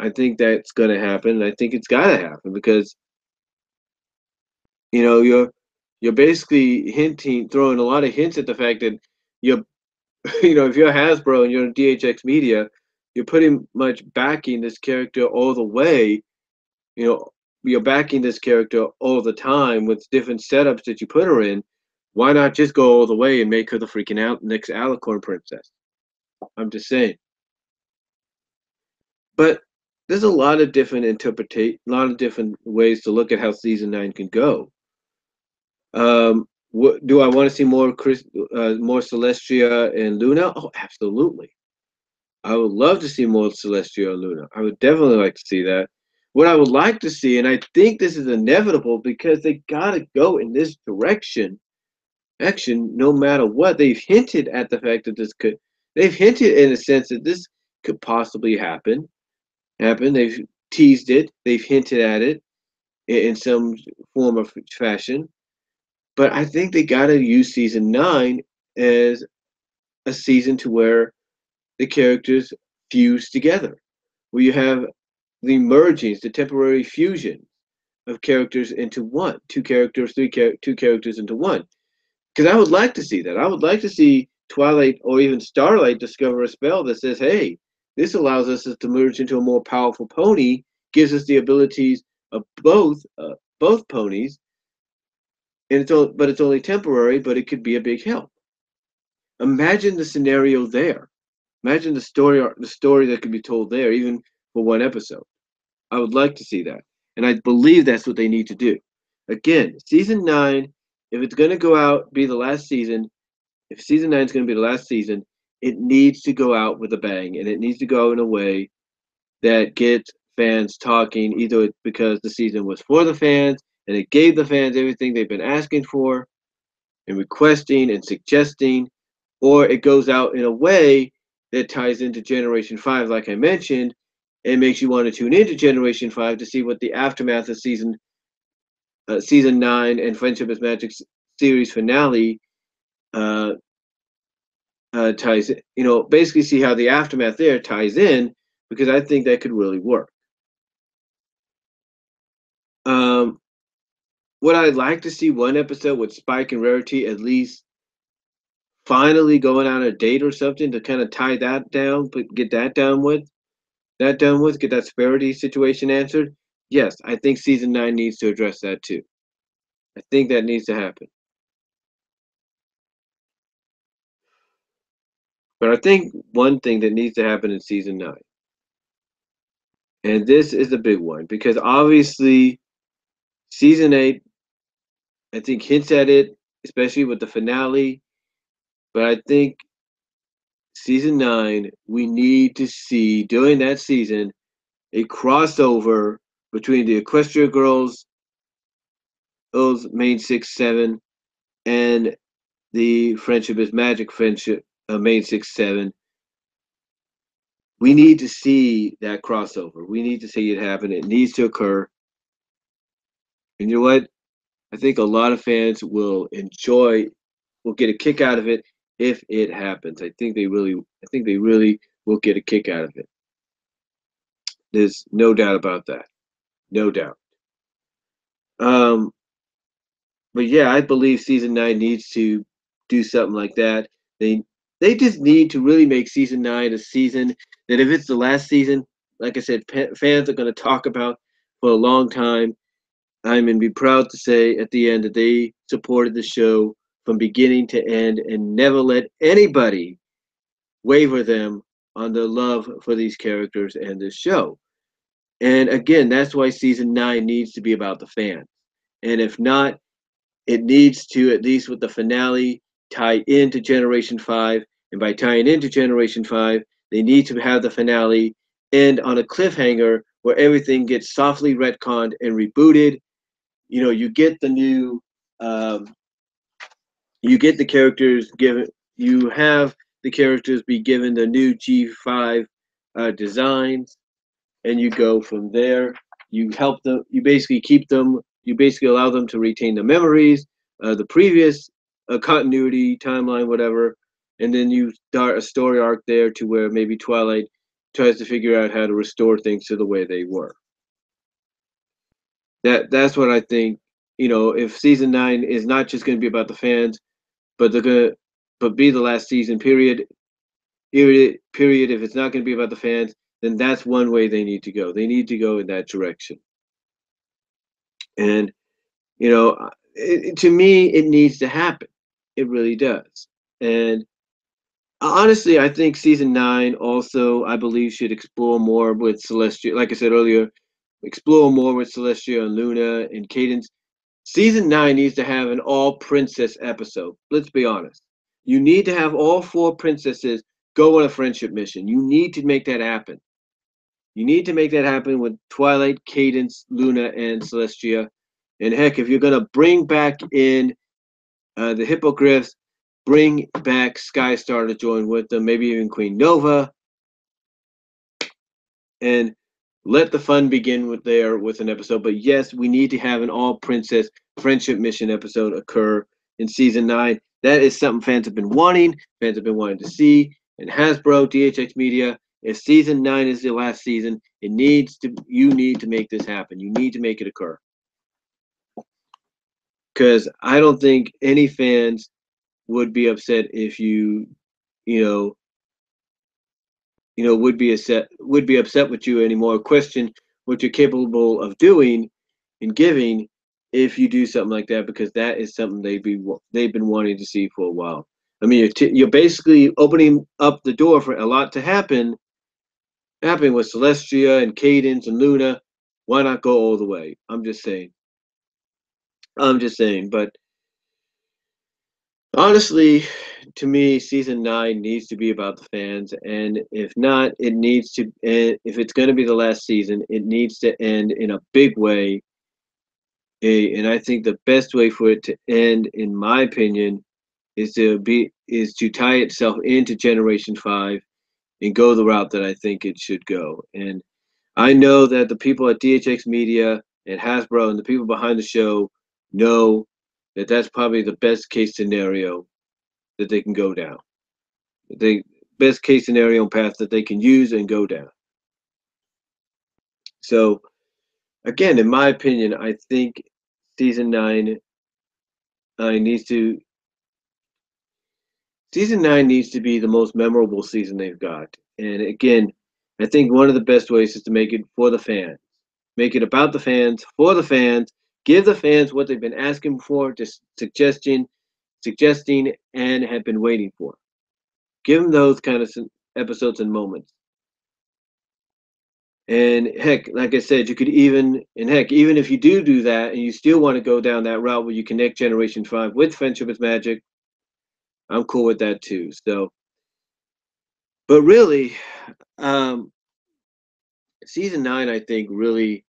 I think that's going to happen, and I think it's got to happen because you're basically throwing a lot of hints at the fact that you're, if you're Hasbro and you're DHX Media, you're pretty much backing this character all the way. You know, you're backing this character all the time with different setups that you put her in. Why not just go all the way and make her the freaking next alicorn princess? I'm just saying. But there's a lot of different ways to look at how season 9 can go. Do I want to see more Celestia and Luna? Oh, absolutely. I would love to see more Celestia and Luna. I would definitely like to see that. What I would like to see, and I think this is inevitable because they gotta go in this direction. Action, no matter what. They've hinted at the fact that they've hinted in a sense that this could possibly happen. They've teased it. They've hinted at it in some form of fashion. But I think they got to use season 9 as a season to where the characters fuse together, where you have the mergings, the temporary fusion of characters into one, two characters into one. Because I would like to see that. I would like to see Twilight or even Starlight discover a spell that says, "Hey, this allows us to merge into a more powerful pony, gives us the abilities of both ponies, and but it's only temporary, but it could be a big help." Imagine the scenario there. Imagine the story that could be told there, even for one episode. I would like to see that, and I believe that's what they need to do. Again, season 9, if it's going to go out, be the last season, if season 9 is going to be the last season, it needs to go out with a bang, and it needs to go in a way that gets fans talking, either because the season was for the fans and it gave the fans everything they've been asking for and requesting and suggesting, or it goes out in a way that ties into Generation 5, like I mentioned, and makes you want to tune into Generation 5 to see what the aftermath of season 9 and Friendship is Magic series finale uh, ties in, basically see how the aftermath there ties in, because I think that could really work. Um, would I like to see one episode with Spike and Rarity at least finally going on a date or something to kind of tie that down, but get that done with, get that Sparity situation answered? Yes, I think season 9 needs to address that too. I think that needs to happen. But I think one thing that needs to happen in season 9, and this is the big one, because obviously season 8, I think hints at it, especially with the finale. But I think season 9, we need to see during that season a crossover between the Equestria Girls those main 6, 7, and the Friendship is Magic friendship, main 6, 7. We need to see that crossover. We need to see it happen. It needs to occur. And you know what? I think a lot of fans will get a kick out of it if it happens. I think they really will get a kick out of it. There's no doubt about that. No doubt. Um, but yeah, I believe season 9 needs to do something like that. They they just need to really make season 9 a season that if it's the last season, like I said, fans are going to talk about for a long time. I'm going to be proud to say at the end that they supported the show from beginning to end and never let anybody waver them on their love for these characters and this show. And again, that's why season 9 needs to be about the fans. And if not, it needs to, at least with the finale, tie into Generation 5. And by tying into Generation 5, they need to have the finale end on a cliffhanger where everything gets softly retconned and rebooted. You know, um, you get the characters given, you have the characters be given the new G5 designs, and you go from there. You help them. You basically keep them. You basically allow them to retain the memories, the previous continuity timeline, whatever, and then you start a story arc there to where maybe Twilight tries to figure out how to restore things to the way they were. That's what I think. You know, if season 9 is not just going to be about the fans, but they're gonna, but be the last season. Period. If it's not going to be about the fans, then that's one way they need to go. They need to go in that direction. And you know, to me, it needs to happen. It really does. And honestly, I think season 9 also, I believe, should explore more with Celestia. Like I said earlier, explore more with Celestia and Luna and Cadence. Season 9 needs to have an all princess episode. Let's be honest. You need to have all 4 princesses go on a friendship mission. You need to make that happen. You need to make that happen with Twilight, Cadence, Luna, and Celestia. And heck, if you're gonna bring back in the Hippogriffs, bring back Skystar to join with them, maybe even Queen Nova, and let the fun begin with an episode. But yes, we need to have an all princess friendship mission episode occur in season 9. That is something fans have been wanting. Fans have been wanting to see. And Hasbro, DHX Media, if season 9 is the last season, it needs to. You need to make this happen. You need to make it occur. Because I don't think any fans would be upset if you know, would be upset with you anymore. Question what you're capable of doing and giving if you do something like that, because that is something they've been wanting to see for a while. I mean, you're basically opening up the door for a lot to happening with Celestia and Cadence and Luna. Why not go all the way? I'm just saying. I'm just saying. But honestly, to me, season 9 needs to be about the fans, and if not, it needs to. If it's going to be the last season, it needs to end in a big way. And I think the best way for it to end, in my opinion, is to tie itself into Generation 5 and go the route that I think it should go. And I know that the people at DHX Media and Hasbro and the people behind the show know that that's probably the best case scenario that they can go down. The best case scenario path that they can use and go down. So again, in my opinion, I think season 9 needs to season 9 needs to be the most memorable season they've got. And again, I think one of the best ways is to make it for the fans. Make it about the fans, for the fans, give the fans what they've been asking for, just suggesting and have been waiting for. Give them those kind of episodes and moments. And heck, like I said, you could even, and heck, even if you do that and you still want to go down that route where you connect Generation 5 with Friendship is Magic, I'm cool with that too. So, but really, um, season 9, I think, really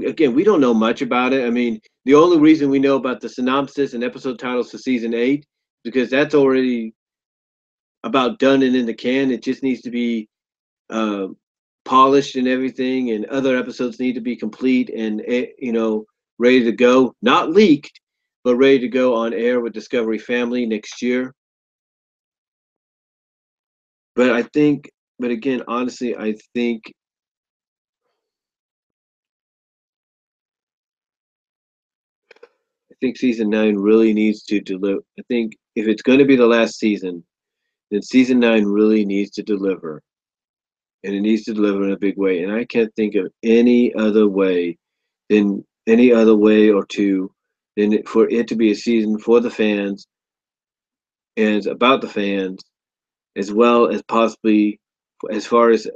again, we don't know much about it. I mean, the only reason we know about the synopsis and episode titles for season 8 because that's already about done and in the can. It just needs to be uh, polished and everything, and other episodes need to be complete and ready to go. Not leaked, but ready to go on air with Discovery Family next year. But I think, but again, honestly, I think season 9 really needs to deliver. I think if it's going to be the last season, then season 9 really needs to deliver, and it needs to deliver in a big way. And I can't think of any other way or two than for it to be a season for the fans and it's about the fans, as well as possibly as far as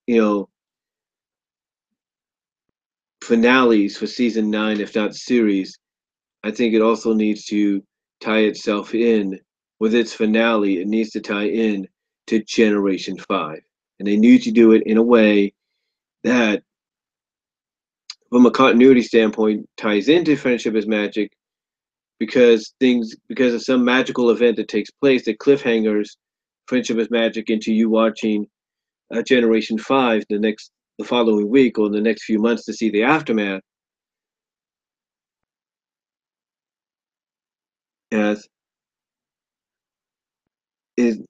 you know finales for season 9, if not series. I think it also needs to tie itself in with its finale. It needs to tie in to Generation 5. And they need to do it in a way that, from a continuity standpoint, ties into Friendship is Magic because of some magical event that takes place that cliffhangers Friendship is Magic into you watching Generation 5 the following week or in the next few months to see the aftermath. As is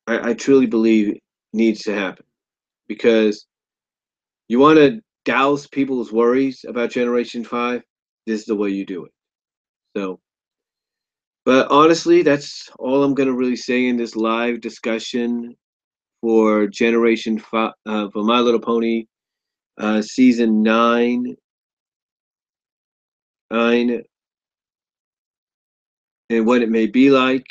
I truly believe needs to happen because you want to douse people's worries about Generation 5. This is the way you do it. So, but honestly, that's all I'm going to really say in this live discussion for Generation 5, for My Little Pony, season 9, and what it may be like.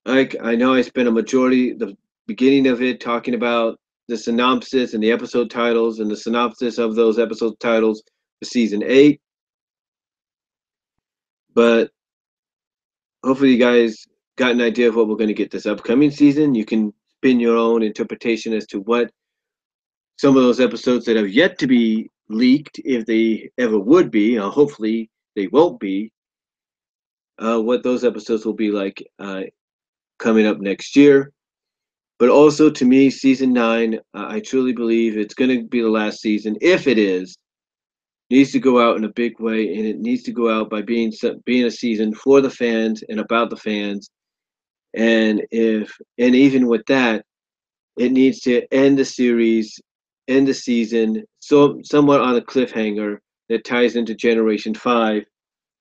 I know I spent a majority, the beginning of it, talking about the synopsis and the episode titles and the synopsis of those episode titles for season 8. But hopefully, you guys got an idea of what we're going to get this upcoming season. You can spin your own interpretation as to what some of those episodes that have yet to be leaked, if they ever would be, hopefully they won't be, what those episodes will be like coming up next year. But also, to me, season 9, I truly believe it's going to be the last season. If it is, needs to go out in a big way, and it needs to go out by being a season for the fans and about the fans. And even with that, it needs to end the series, end the season, so somewhat on a cliffhanger that ties into Generation 5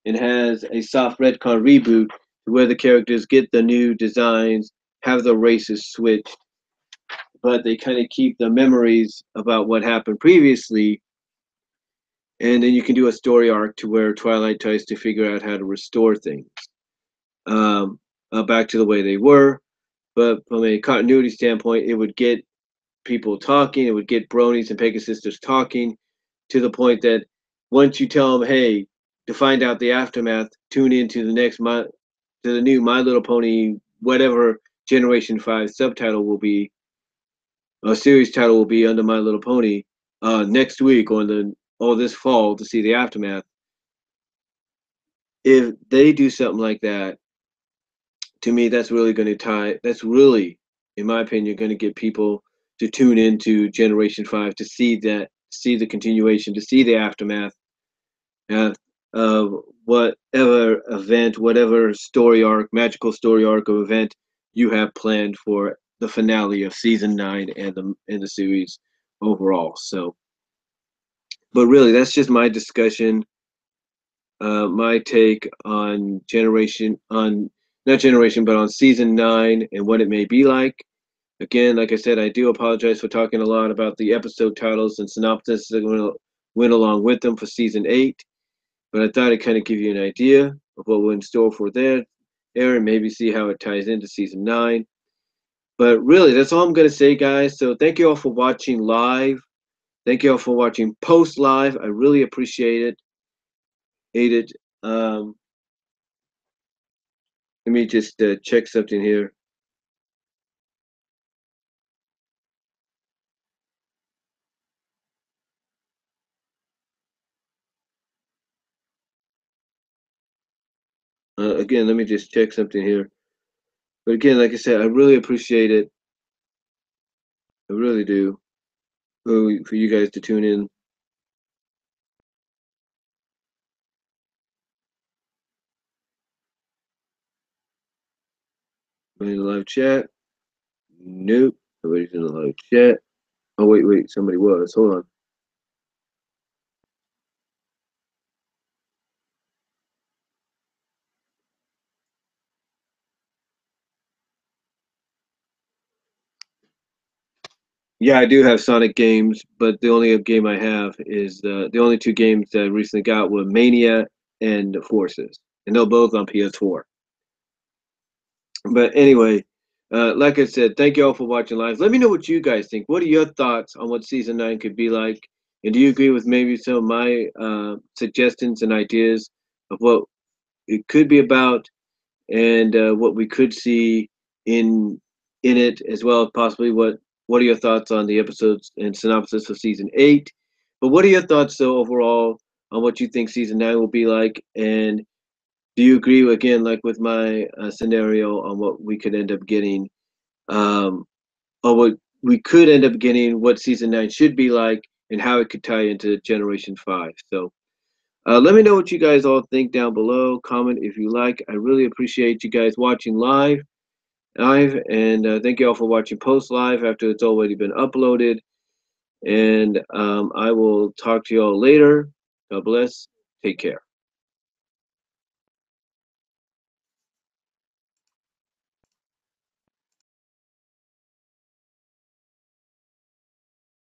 and has a soft retcon reboot where the characters get the new designs, have the races switched, but they kind of keep the memories about what happened previously. And then you can do a story arc to where Twilight tries to figure out how to restore things um, back to the way they were. But from a continuity standpoint, it would get people talking. It would get bronies and Pegasisters talking to the point that once you tell them, hey, to find out the aftermath, tune into the new My Little Pony, whatever Generation 5 subtitle will be, a series title will be under My Little Pony next week or this fall to see the aftermath. If they do something like that, to me, that's really going to tie. That's really, in my opinion, going to get people to tune into Generation 5 to see the continuation, to see the aftermath of whatever event, whatever story arc, magical story arc of event you have planned for the finale of season 9 and the series overall. So, but really, that's just my discussion, my take on not generation, but on season 9 and what it may be like. Again, like I said, I do apologize for talking a lot about the episode titles and synopsis that went along with them for season 8. But I thought I'd kind of give you an idea of what we're in store for there, and maybe see how it ties into season 9. But really, that's all I'm going to say, guys. So thank you all for watching live. Thank you all for watching post live. I really appreciate it. Hate it. Let me just check something here. again, let me just check something here. But again, like I said, I really appreciate it. I really do. For you guys to tune in. In the live chat. Nope. Nobody's in the live chat. Oh, wait. Somebody was. Hold on. Yeah, I do have Sonic games, but the only game I have is the only two games that I recently got were Mania and Forces, and they're both on PS4. But anyway, like I said, thank you all for watching live. Let me know what you guys think. What are your thoughts on what season 9 could be like? And do you agree with maybe some of my suggestions and ideas of what it could be about, and what we could see in in it, as well as possibly what are your thoughts on the episodes and synopsis of season 8? But what are your thoughts though overall on what you think season 9 will be like? And do you agree again, like with my scenario on what we could end up getting, um, or what we could end up getting, what season 9 should be like, and how it could tie into Generation 5? So let me know what you guys all think down below. Comment if you like. I really appreciate you guys watching live, and thank you all for watching post live after it's already been uploaded. And I will talk to you all later. God bless. Take care.